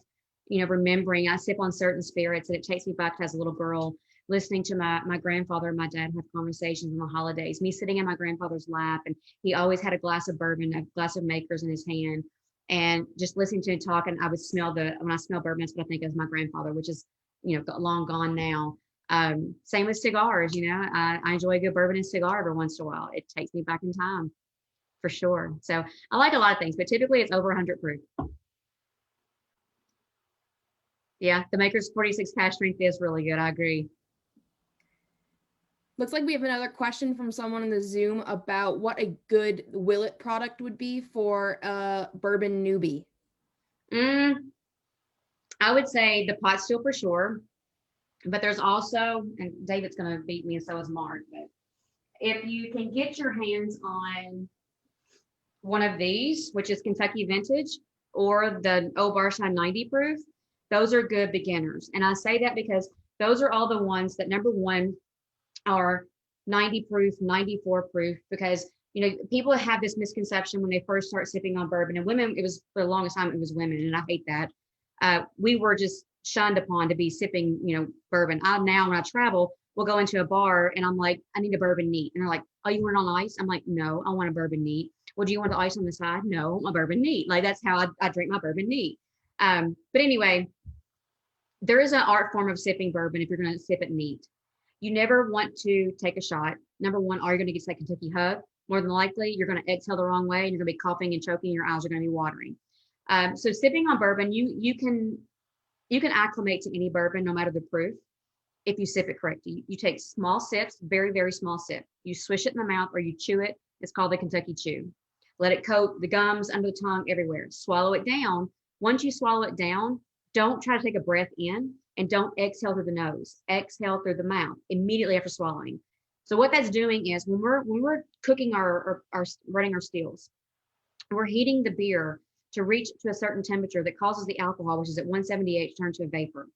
Speaker 3: remembering. I sip on certain spirits, and it takes me back as a little girl, listening to my grandfather and my dad have conversations on the holidays, me sitting in my grandfather's lap, and he always had a glass of bourbon, a glass of Makers in his hand, and just listening to him talk. And I would smell when I smell bourbon, that's what I think of my grandfather, which is, long gone now. Same with cigars, I enjoy a good bourbon and cigar every once in a while. It takes me back in time for sure. So I like a lot of things, but typically it's over 100 proof. Yeah, the Maker's 46 cash strength is really good. I agree.
Speaker 1: Looks like we have another question from someone in the Zoom about what a good Willett product would be for a bourbon newbie.
Speaker 3: Mm, I would say the pot still for sure, but there's also, and David's going to beat me, and so is Mark. But if you can get your hands on one of these, which is Kentucky Vintage or the Old Barstow 90 proof, those are good beginners. And I say that because those are all the ones that, number one, are 90 proof, 94 proof, because people have this misconception when they first start sipping on bourbon, and women, it was for the longest time, it was women, and I hate that. We were just shunned upon to be sipping, bourbon. Now when I travel, we'll go into a bar and I'm like, I need a bourbon neat. And they're like, oh, you want it on ice? I'm like, no, I want a bourbon neat. Well, do you want the ice on the side? No, I want my bourbon neat. Like, that's how I drink my bourbon neat. But anyway, there is an art form of sipping bourbon if you're going to sip it neat. You never want to take a shot. Number one, are you going to get that Kentucky hug? More than likely, you're going to exhale the wrong way and you're going to be coughing and choking. Your eyes are going to be watering. So sipping on bourbon, you can acclimate to any bourbon, no matter the proof, if you sip it correctly. You take small sips, very, very small sip. You swish it in the mouth or you chew it. It's called the Kentucky chew. Let it coat the gums, under the tongue, everywhere. Swallow it down. Once you swallow it down, don't try to take a breath in. And don't exhale through the nose. Exhale through the mouth immediately after swallowing. So what that's doing is when we're cooking our running our stills, we're heating the beer to reach to a certain temperature that causes the alcohol, which is at 178, to turn to a vapor.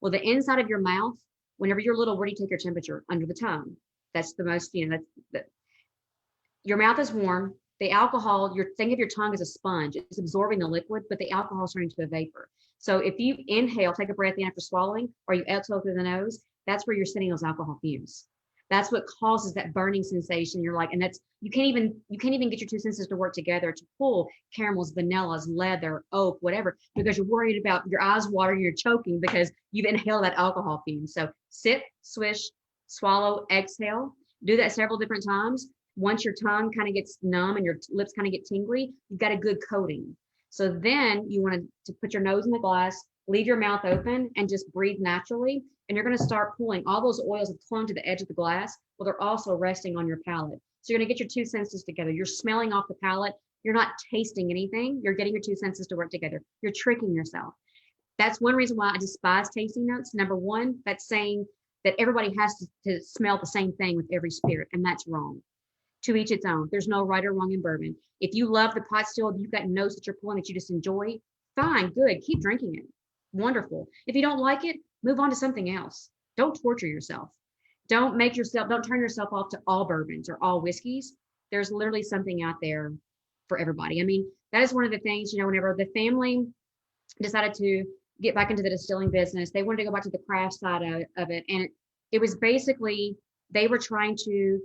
Speaker 3: Well, the inside of your mouth, whenever you're little, where do you take your temperature? Under the tongue. That's the most, your mouth is warm. The alcohol, think of your tongue as a sponge. It's absorbing the liquid, but the alcohol is turning to a vapor. So if you inhale, take a breath in after swallowing, or you exhale through the nose, that's where you're sending those alcohol fumes. That's what causes that burning sensation. You're like, and that's, you can't even get your two senses to work together to pull caramels, vanillas, leather, oak, whatever, because you're worried about your eyes watering, you're choking because you've inhaled that alcohol fume. So sip, swish, swallow, exhale. Do that several different times. Once your tongue kind of gets numb and your lips kind of get tingly, you've got a good coating. So then you want to put your nose in the glass, leave your mouth open, and just breathe naturally. And you're going to start pulling all those oils that clung to the edge of the glass. Well, they're also resting on your palate. So you're going to get your two senses together. You're smelling off the palate. You're not tasting anything. You're getting your two senses to work together. You're tricking yourself. That's one reason why I despise tasting notes. Number one, that's saying that everybody has to smell the same thing with every spirit, and that's wrong. To each its own. There's no right or wrong in bourbon. If you love the pot still, you've got notes that you're pulling that you just enjoy, fine, good, keep drinking it. Wonderful. If you don't like it, move on to something else. Don't torture yourself. Don't turn yourself off to all bourbons or all whiskeys. There's literally something out there for everybody. I mean, that is one of the things, whenever the family decided to get back into the distilling business, they wanted to go back to the craft side of it. And it was basically, they were trying to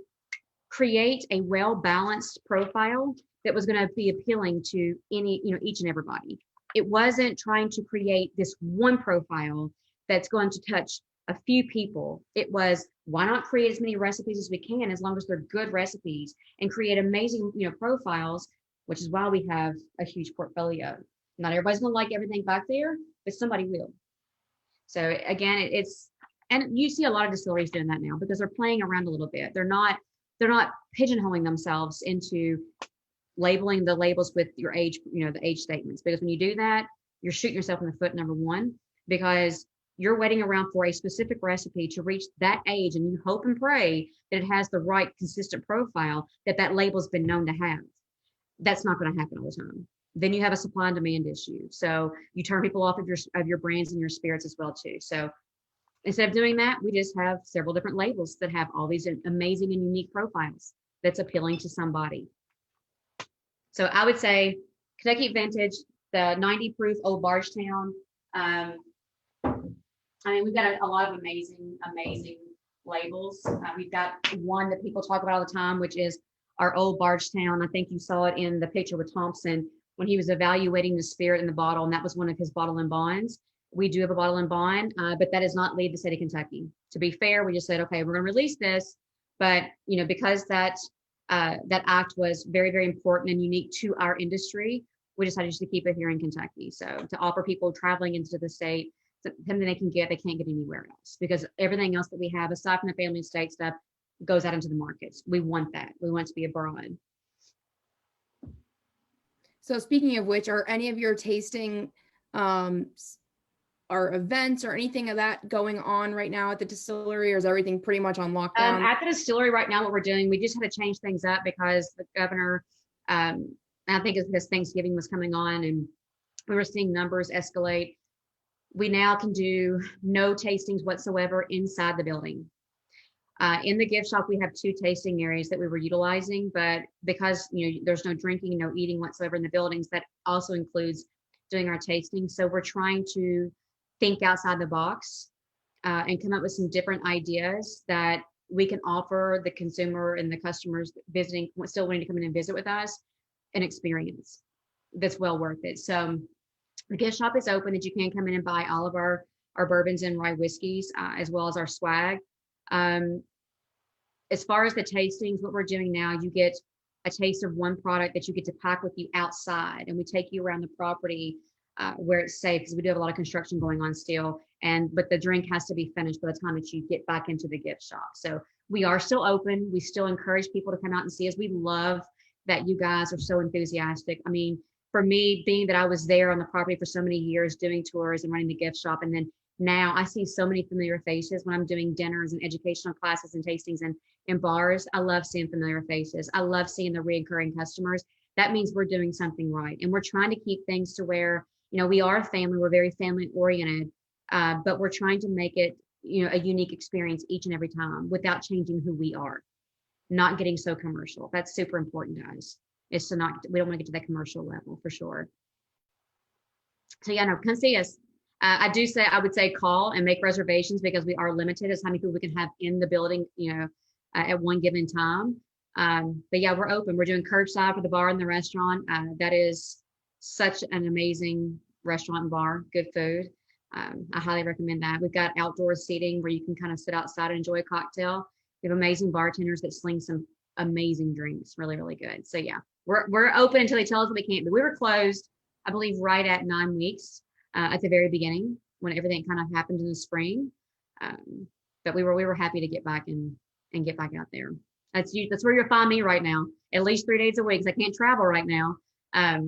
Speaker 3: create a well-balanced profile that was going to be appealing to each and everybody. It wasn't trying to create this one profile that's going to touch a few people. It was, why not create as many recipes as we can, as long as they're good recipes, and create amazing, profiles, which is why we have a huge portfolio. Not everybody's going to like everything back there, but somebody will. So again, and you see a lot of distilleries doing that now because they're playing around a little bit. They're not pigeonholing themselves into labeling the labels with your age, the age statements. Because when you do that, you're shooting yourself in the foot, number one, because you're waiting around for a specific recipe to reach that age, and you hope and pray that it has the right consistent profile that label's been known to have. That's not going to happen all the time. Then you have a supply and demand issue. So you turn people off of your brands and your spirits as well too. So instead of doing that, we just have several different labels that have all these amazing and unique profiles that's appealing to somebody. So I would say Kentucky Vintage, the 90 proof Old Bardstown. We've got a lot of amazing labels. We've got one that people talk about all the time, which is our Old Bardstown. I think you saw it in the picture with Thompson when he was evaluating the spirit in the bottle, and that was one of his bottle and bonds. We do have a bottle and bond, but that does not leave the state of Kentucky. To be fair, we just said, okay, we're going to release this, but because that act was very, very important and unique to our industry, we decided just to keep it here in Kentucky. So to offer people traveling into the state something they can't get anywhere else, because everything else that we have, aside from the family estate stuff, goes out into the markets. We want that. We want it to be abroad.
Speaker 1: So speaking of which, are any of your tasting or events or anything of that going on right now at the distillery, or is everything pretty much on lockdown?
Speaker 3: At the distillery right now, what we're doing, we just had to change things up because the governor, I think it's because Thanksgiving was coming on and we were seeing numbers escalate. We now can do no tastings whatsoever inside the building. In the gift shop, we have 2 tasting areas that we were utilizing, but because there's no drinking, no eating whatsoever in the buildings, that also includes doing our tasting. So we're trying to think outside the box and come up with some different ideas that we can offer the consumer and the customers visiting, still wanting to come in and visit with us, an experience that's well worth it. So the gift shop is open that you can come in and buy all of our bourbons and rye whiskeys, as well as our swag. As far as the tastings, what we're doing now, you get a taste of one product that you get to pack with you outside, and we take you around the property where it's safe, because we do have a lot of construction going on still, but the drink has to be finished by the time that you get back into the gift shop. So we are still open. We still encourage people to come out and see us. We love that you guys are so enthusiastic. I mean, for me, being that I was there on the property for so many years doing tours and running the gift shop, and then now I see so many familiar faces when I'm doing dinners and educational classes and tastings and in bars. I love seeing familiar faces. I love seeing the recurring customers. That means we're doing something right. And we're trying to keep things to where, we are a family, we're very family oriented, but we're trying to make it, a unique experience each and every time without changing who we are, not getting so commercial. That's super important to us. Is to not, we don't want to get to that commercial level for sure. So yeah, no, come see us. I would say call and make reservations, because we are limited as how many people we can have in the building, at one given time. But yeah, we're open. We're doing curbside for the bar and the restaurant. That is such an amazing restaurant and bar, good food. I highly recommend that. We've got outdoor seating where you can kind of sit outside and enjoy a cocktail. We have amazing bartenders that sling some amazing drinks, really, really good. So yeah, we're open until they tell us that we can't. But we were closed, I believe, right at 9 weeks. At the very beginning, when everything kind of happened in the spring, but we were happy to get back and get back out there. That's where you'll find me right now, at least 3 days a week, because I can't travel right now.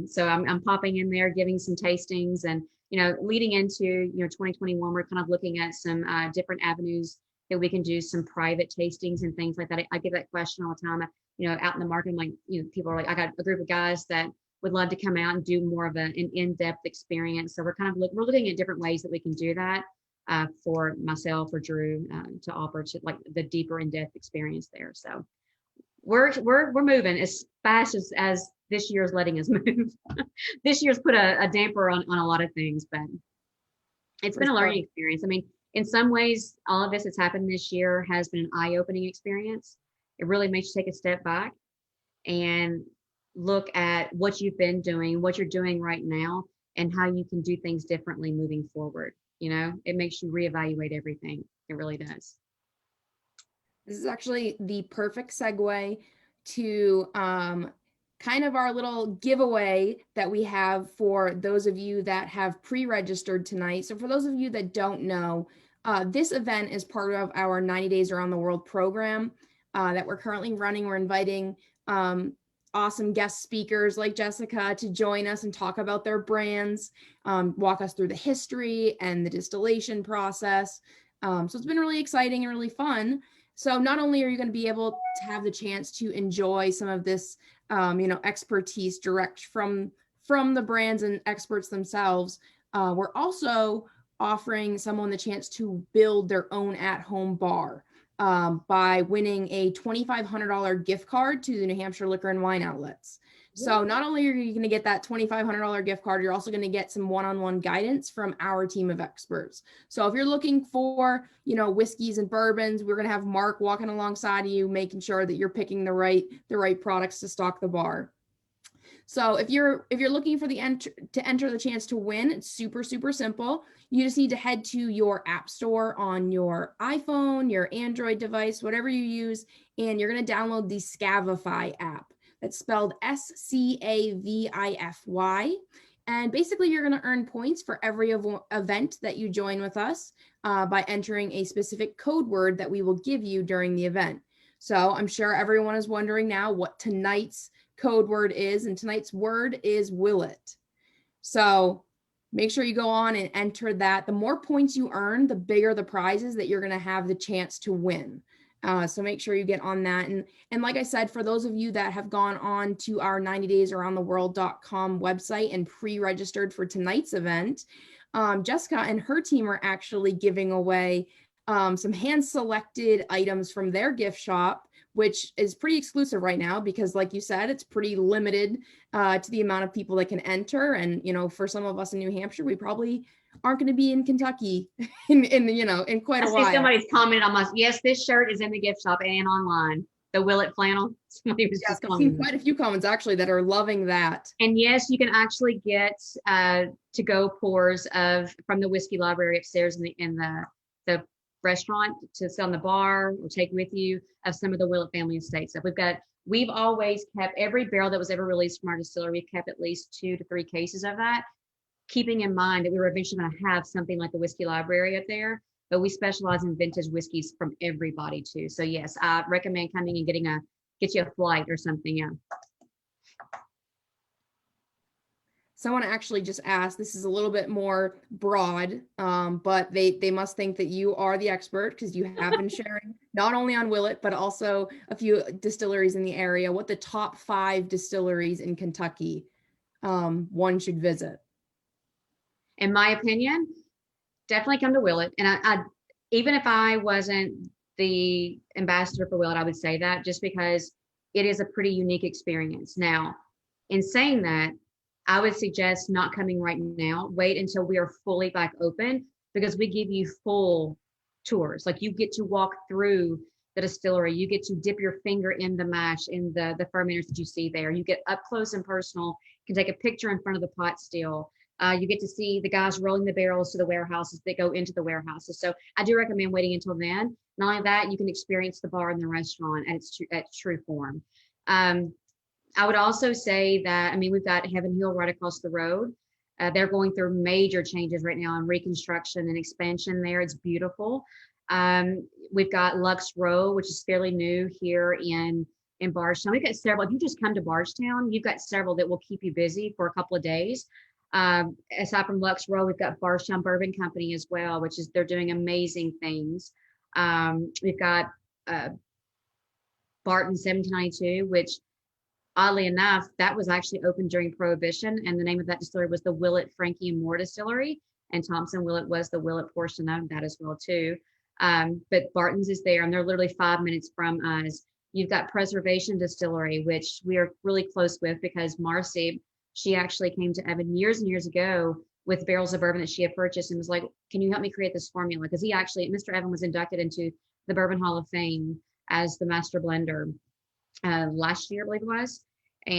Speaker 3: So I'm popping in there, giving some tastings, and leading into 2021, we're kind of looking at some different avenues that we can do some private tastings and things like that. I get that question all the time. Out in the market, I'm like, people are like, I got a group of guys that would love to come out and do more of an in-depth experience. So we're looking at different ways that we can do that for myself or Drew to offer to like the deeper in-depth experience there. So we're moving as fast as this year's letting us move. This year's put a damper on a lot of things, but it's been a learning experience. I mean, in some ways, all of this that's happened this year has been an eye-opening experience. It really makes you take a step back and look at what you've been doing, what you're doing right now, and how you can do things differently moving forward. It makes you reevaluate everything. It really does.
Speaker 1: This is actually the perfect segue to kind of our little giveaway that we have for those of you that have pre-registered tonight. So for those of you that don't know, this event is part of our 90 Days Around the World program that we're currently running. We're inviting awesome guest speakers like Jessica to join us and talk about their brands, walk us through the history and the distillation process. So it's been really exciting and really fun. So not only are you going to be able to have the chance to enjoy some of this, expertise direct from the brands and experts themselves, we're also offering someone the chance to build their own at-home bar by winning a $2,500 gift card to the New Hampshire Liquor and Wine Outlets. So not only are you going to get that $2,500 gift card, you're also going to get some one-on-one guidance from our team of experts. So if you're looking for, whiskeys and bourbons, we're going to have Mark walking alongside of you, making sure that you're picking the right products to stock the bar. So if you're looking for to enter the chance to win, it's super, super simple. You just need to head to your app store on your iPhone, your Android device, whatever you use, and you're going to download the Scavify app. That's spelled Scavify. And basically, you're going to earn points for every event that you join with us by entering a specific code word that we will give you during the event. So I'm sure everyone is wondering now what tonight's code word is, and tonight's word is Willett. So make sure you go on and enter that. The more points you earn, the bigger the prizes that you're going to have the chance to win. So make sure you get on that. And like I said, for those of you that have gone on to our 90daysaroundtheworld.com website and pre-registered for tonight's event, Jessica and her team are actually giving away some hand-selected items from their gift shop, which is pretty exclusive right now because, like you said, it's pretty limited to the amount of people that can enter. And, you know, for some of us in New Hampshire, we probably aren't going to be in Kentucky in quite a
Speaker 3: I see
Speaker 1: while.
Speaker 3: somebody's commented on my, yes, this shirt is in the gift shop and online. The Willett flannel. Somebody was
Speaker 1: Yes,
Speaker 3: just
Speaker 1: I've
Speaker 3: commenting.
Speaker 1: seen quite a few comments actually that are loving that.
Speaker 3: And yes, you can actually get to-go pours from the whiskey library upstairs in the restaurant to sit on the bar or take with you of some of the Willett family estates. So we've always kept every barrel that was ever released from our distillery. We've kept at least 2 to 3 cases of that, keeping in mind that we were eventually going to have something like the whiskey library up there. But we specialize in vintage whiskeys from everybody too. So yes, I recommend coming and get you a flight or something. Yeah.
Speaker 1: Someone actually just asked, this is a little bit more broad, but they must think that you are the expert because you have been sharing not only on Willett, but also a few distilleries in the area, what the top 5 distilleries in Kentucky one should visit.
Speaker 3: In my opinion, definitely come to Willett. And I even if I wasn't the ambassador for Willett, I would say that just because it is a pretty unique experience. Now, in saying that, I would suggest not coming right now. Wait until we are fully back open because we give you full tours. Like you get to walk through the distillery. You get to dip your finger in the mash, in the fermenters that you see there. You get up close and personal. You can take a picture in front of the pot still. You get to see the guys rolling the barrels to the warehouses that go into the warehouses. So I do recommend waiting until then. Not only that, you can experience the bar and the restaurant at its true form. I would also say that, I mean, we've got Heaven Hill right across the road. They're going through major changes right now on reconstruction and expansion there. It's beautiful. We've got Lux Row, which is fairly new here in Bardstown. We've got several. If you just come to Bardstown, you've got several that will keep you busy for a couple of days. Aside from Lux Row, we've got Bardstown Bourbon Company as well, which is, they're doing amazing things. We've got Barton 1792, which oddly enough, that was actually opened during Prohibition, and the name of that distillery was the Willett Frankie and Moore Distillery, and Thompson Willett was the Willett portion of that as well too. But Barton's is there, and they're literally 5 minutes from us. You've got Preservation Distillery, which we are really close with because Marcy, she actually came to Evan years and years ago with barrels of bourbon that she had purchased and was like, can you help me create this formula? Because Mr. Evan was inducted into the Bourbon Hall of Fame as the master blender last year, I believe it was,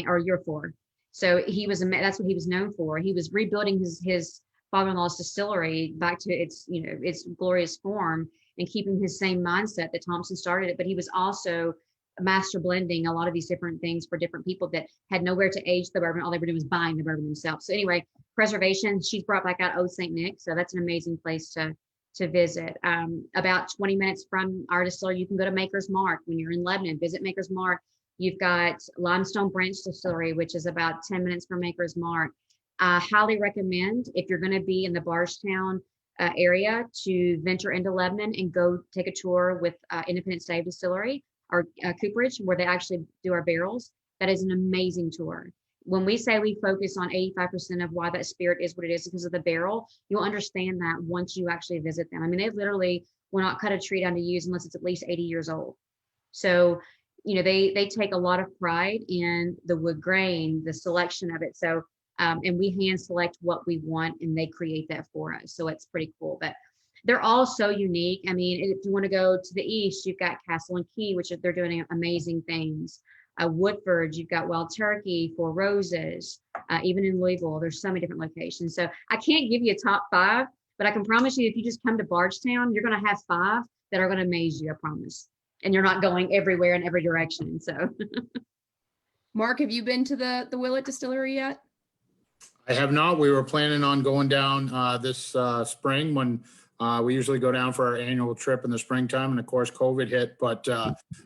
Speaker 3: or year 4. So that's what he was known for. He was rebuilding his father-in-law's distillery back to its glorious form and keeping his same mindset that Thompson started it. But he was also master blending a lot of these different things for different people that had nowhere to age the bourbon. All they were doing was buying the bourbon themselves. So anyway, Preservation, she's brought back out Old St. Nick. So that's an amazing place to visit. About 20 minutes from our distillery, you can go to Maker's Mark. When you're in Lebanon, visit Maker's Mark. You've got Limestone Branch Distillery, which is about 10 minutes from Maker's Mark. I highly recommend, if you're going to be in the Bardstown area, to venture into Lebanon and go take a tour with Independent Stave Distillery or Cooperage, where they actually do our barrels. That is an amazing tour. When we say we focus on 85% of why that spirit is what it is because of the barrel, you'll understand that once you actually visit them. I mean, they literally will not cut a tree down to use unless it's at least 80 years old. So, they take a lot of pride in the wood grain, the selection of it. So, and we hand select what we want and they create that for us. So it's pretty cool, but they're all so unique. I mean, if you want to go to the east, you've got Castle and Key, which they're doing amazing things. Woodford, you've got Wild Turkey, Four Roses, even in Louisville, there's so many different locations. So I can't give you a top 5, but I can promise you, if you just come to Bardstown, you're going to have 5 that are going to amaze you, I promise. And you're not going everywhere in every direction. So,
Speaker 1: Mark, have you been to the Willett Distillery yet?
Speaker 2: I have not. We were planning on going down this spring when We usually go down for our annual trip in the springtime, and of course, COVID hit. But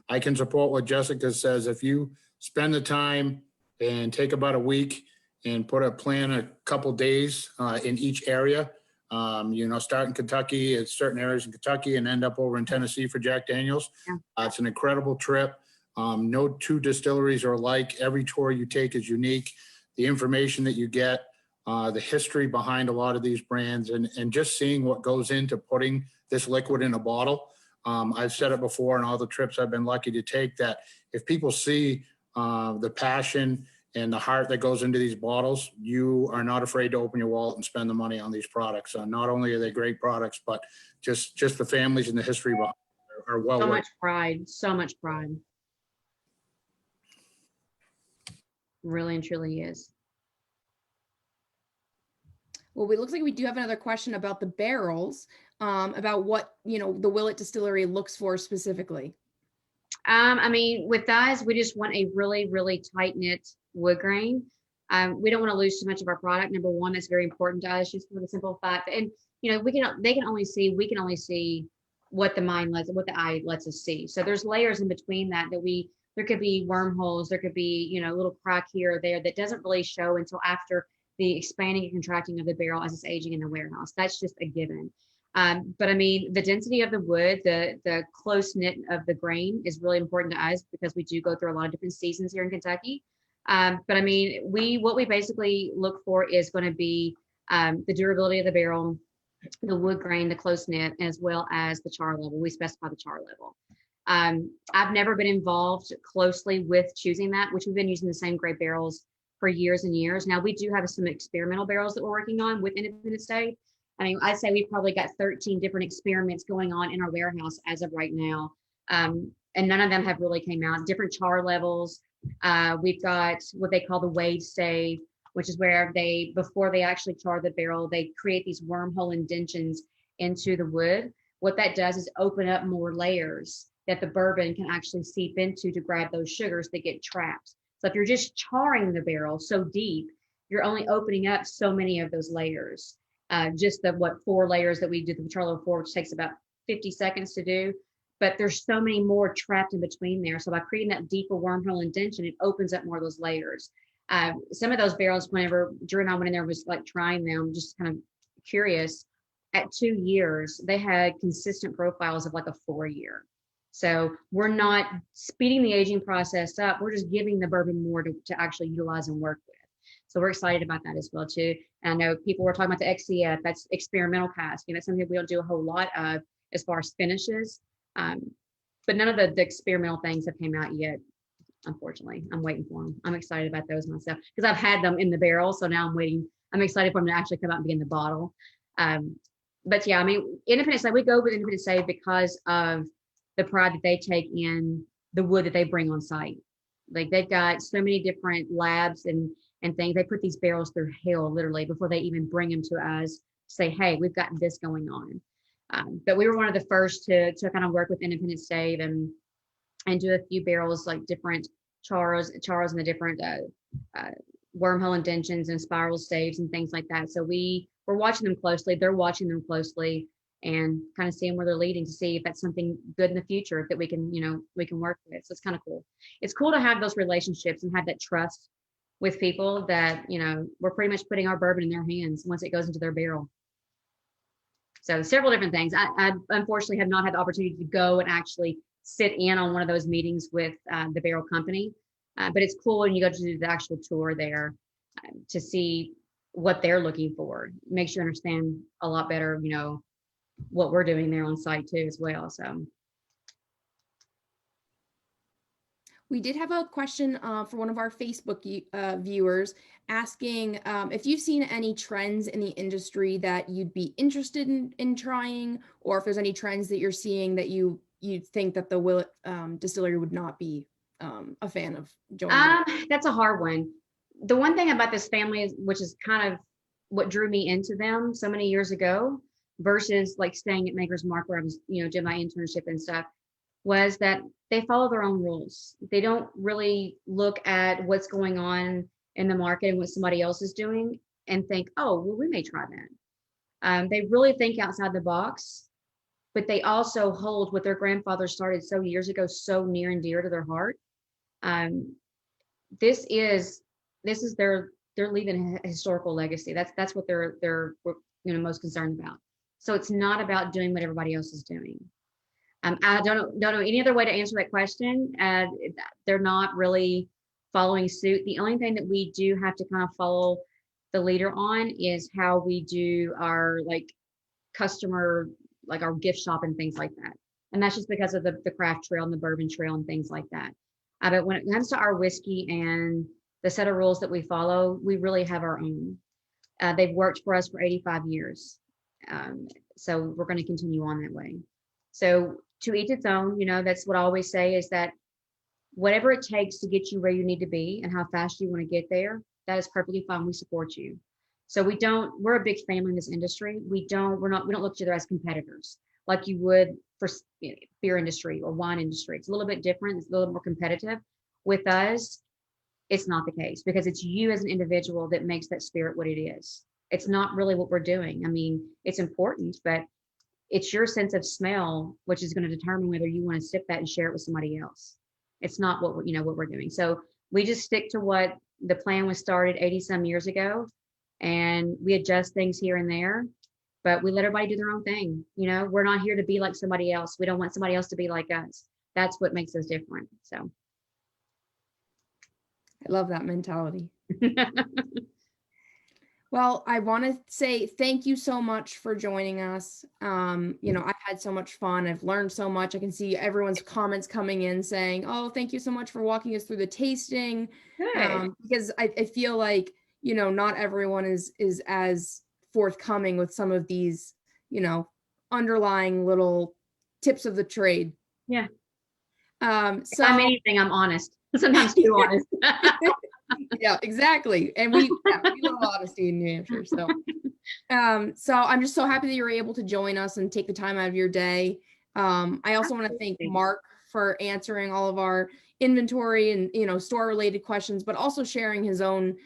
Speaker 2: I can support what Jessica says. If you spend the time and take about a week and plan a couple days in each area, start in Kentucky, at certain areas in Kentucky, and end up over in Tennessee for Jack Daniels.
Speaker 3: Yeah.
Speaker 2: It's an incredible trip. No two distilleries are alike. Every tour you take is unique. The information that you get, the history behind a lot of these brands, and just seeing what goes into putting this liquid in a bottle. I've said it before on all the trips I've been lucky to take, that if people see the passion and the heart that goes into these bottles, you are not afraid to open your wallet and spend the money on these products. Not only are they great products, but just the families and the history behind it are well
Speaker 3: So
Speaker 2: worth.
Speaker 3: much pride, so much pride. Really and truly is.
Speaker 1: Well, it looks like we do have another question about the barrels, about what, the Willett Distillery looks for specifically.
Speaker 3: I mean, with us, we just want a really, really tight knit wood grain. We don't want to lose too much of our product. Number one, that's very important to us, just for the simple fact. And we can only see what the eye lets us see. So there's layers in between that there could be wormholes, there could be a little crack here or there that doesn't really show until after the expanding and contracting of the barrel as it's aging in the warehouse. That's just a given. But I mean, the density of the wood, the close knit of the grain is really important to us because we do go through a lot of different seasons here in Kentucky. But I mean, what we basically look for is going to be the durability of the barrel, the wood grain, the close knit, as well as the char level. We specify the char level. I've never been involved closely with choosing that, which we've been using the same grade barrels for years and years. Now we do have some experimental barrels that we're working on with Independent Stave. I mean, I'd say we've probably got 13 different experiments going on in our warehouse as of right now. And none of them have really came out. Different char levels. We've got what they call the wade stave, which is where before they actually char the barrel, they create these wormhole indentions into the wood. What that does is open up more layers that the bourbon can actually seep into to grab those sugars that get trapped. So if you're just charring the barrel so deep, you're only opening up so many of those layers. Just the 4 layers that we do the char level 4, which takes about 50 seconds to do. But there's so many more trapped in between there. So by creating that deeper wormhole indention, it opens up more of those layers. Some of those barrels, whenever Drew and I went in there, was like trying them, just kind of curious. At 2 years, they had consistent profiles of like a 4-year. So we're not speeding the aging process up. We're just giving the bourbon more to actually utilize and work with. So we're excited about that as well too. And I know people were talking about the XCF, that's experimental cask. That's something we don't do a whole lot of as far as finishes. But none of the experimental things have came out yet, unfortunately. I'm waiting for them. I'm excited about those myself because I've had them in the barrel. So now I'm waiting. I'm excited for them to actually come out and be in the bottle. But yeah, I mean, Independent Stave, we go with Independent Stave because of the pride that they take in the wood that they bring on site. Like they've got so many different labs and things. They put these barrels through hell literally before they even bring them to us, say, hey, we've got this going on. But we were one of the first to kind of work with Independent Stave and do a few barrels, like different chars and the different wormhole indentions and spiral staves and things like that. So we're watching them closely. They're watching them closely and kind of seeing where they're leading to see if that's something good in the future that we can work with. So it's kind of cool. It's cool to have those relationships and have that trust with people that, we're pretty much putting our bourbon in their hands once it goes into their barrel. So several different things. I unfortunately have not had the opportunity to go and actually sit in on one of those meetings with the barrel company. But it's cool when you go to do the actual tour there to see what they're looking for. Makes you understand a lot better, what we're doing there on site too as well. So
Speaker 1: we did have a question for one of our Facebook viewers asking if you've seen any trends in the industry that you'd be interested in trying, or if there's any trends that you're seeing that you think that the Willett Distillery would not be a fan of joining.
Speaker 3: That's a hard one. The one thing about this family is, which is kind of what drew me into them so many years ago versus like staying at Maker's Mark where I was, did my internship and stuff, was that they follow their own rules. They don't really look at what's going on in the market and what somebody else is doing and think, oh, well, we may try that. They really think outside the box, but they also hold what their grandfather started so years ago so near and dear to their heart. This is they're leaving a historical legacy. That's what they're most concerned about. So it's not about doing what everybody else is doing. I don't know any other way to answer that question. They're not really following suit. The only thing that we do have to kind of follow the leader on is how we do our customer, like our gift shop and things like that. And that's just because of the craft trail and the bourbon trail and things like that. But when it comes to our whiskey and the set of rules that we follow, we really have our own. They've worked for us for 85 years. So we're going to continue on that way. So to each its own, that's what I always say is that whatever it takes to get you where you need to be and how fast you want to get there, that is perfectly fine. We support you. So we're a big family in this industry. We don't look at each other as competitors like you would for beer industry or wine industry. It's a little bit different. It's a little more competitive. With us, it's not the case because it's you as an individual that makes that spirit what it is. It's not really what we're doing. I mean, it's important, but it's your sense of smell, which is going to determine whether you want to sip that and share it with somebody else. It's not what we're doing. So we just stick to what the plan was started 80 some years ago, and we adjust things here and there, but we let everybody do their own thing. We're not here to be like somebody else. We don't want somebody else to be like us. That's what makes us different. So
Speaker 1: I love that mentality. Well, I want to say thank you so much for joining us. I've had so much fun. I've learned so much. I can see everyone's comments coming in saying, "Oh, thank you so much for walking us through the tasting." Because I feel like, not everyone is as forthcoming with some of these, underlying little tips of the trade.
Speaker 3: Yeah.
Speaker 1: So
Speaker 3: I'm anything, I'm honest. Sometimes too honest.
Speaker 1: Yeah, exactly. And we love honesty in New Hampshire. So I'm just so happy that you're able to join us and take the time out of your day. I also want to thank Mark for answering all of our inventory and, store related questions, but also sharing his own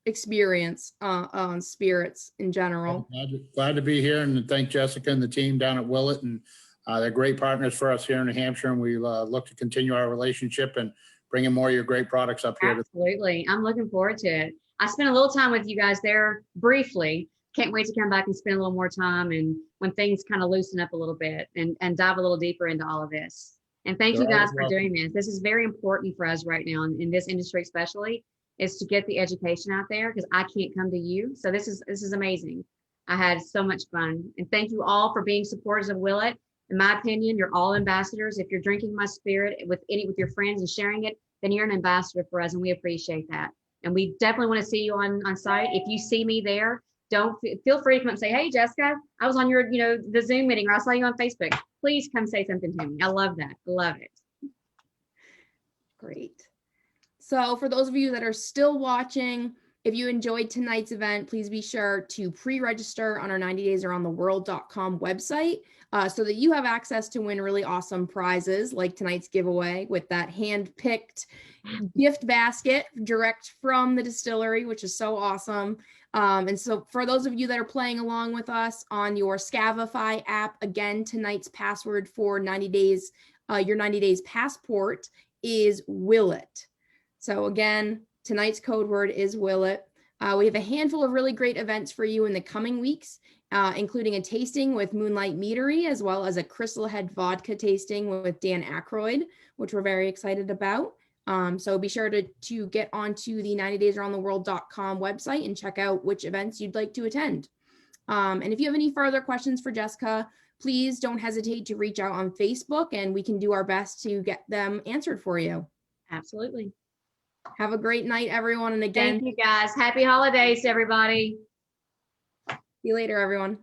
Speaker 1: experience on spirits in general.
Speaker 2: Glad to be here, and thank Jessica and the team down at Willett, and they're great partners for us here in New Hampshire, and we look to continue our relationship and bringing more of your great products up here.
Speaker 3: Absolutely. I'm looking forward to it. I spent a little time with you guys there briefly. Can't wait to come back and spend a little more time and when things kind of loosen up a little bit and dive a little deeper into all of this. And thank you guys for doing this. This is very important for us right now in this industry, especially, is to get the education out there because I can't come to you. So this is amazing. I had so much fun. And thank you all for being supporters of Willett. In my opinion, you're all ambassadors. If you're drinking my spirit with your friends and sharing it, then you're an ambassador for us, and we appreciate that. And we definitely want to see you on site. If you see me there, feel free to come up and say, "Hey, Jessica, I was on your, the Zoom meeting, or I saw you on Facebook." Please come say something to me. I love that. Love it.
Speaker 1: Great. So for those of you that are still watching, if you enjoyed tonight's event, please be sure to pre-register on our 90daysaroundtheworld.com website so that you have access to win really awesome prizes like tonight's giveaway with that hand-picked gift basket direct from the distillery, which is so awesome. And so for those of you that are playing along with us on your Scavify app, again, tonight's password for 90 days, your 90 days passport is Willett. So again, tonight's code word is Willett. We have a handful of really great events for you in the coming weeks, including a tasting with Moonlight Meadery, as well as a Crystal Head vodka tasting with Dan Aykroyd, which we're very excited about. So be sure to get onto the 90daysaroundtheworld.com website and check out which events you'd like to attend. And if you have any further questions for Jessica, please don't hesitate to reach out on Facebook and we can do our best to get them answered for you.
Speaker 3: Absolutely.
Speaker 1: Have a great night, everyone. And again,
Speaker 3: thank you guys. Happy holidays, everybody.
Speaker 1: See you later, everyone.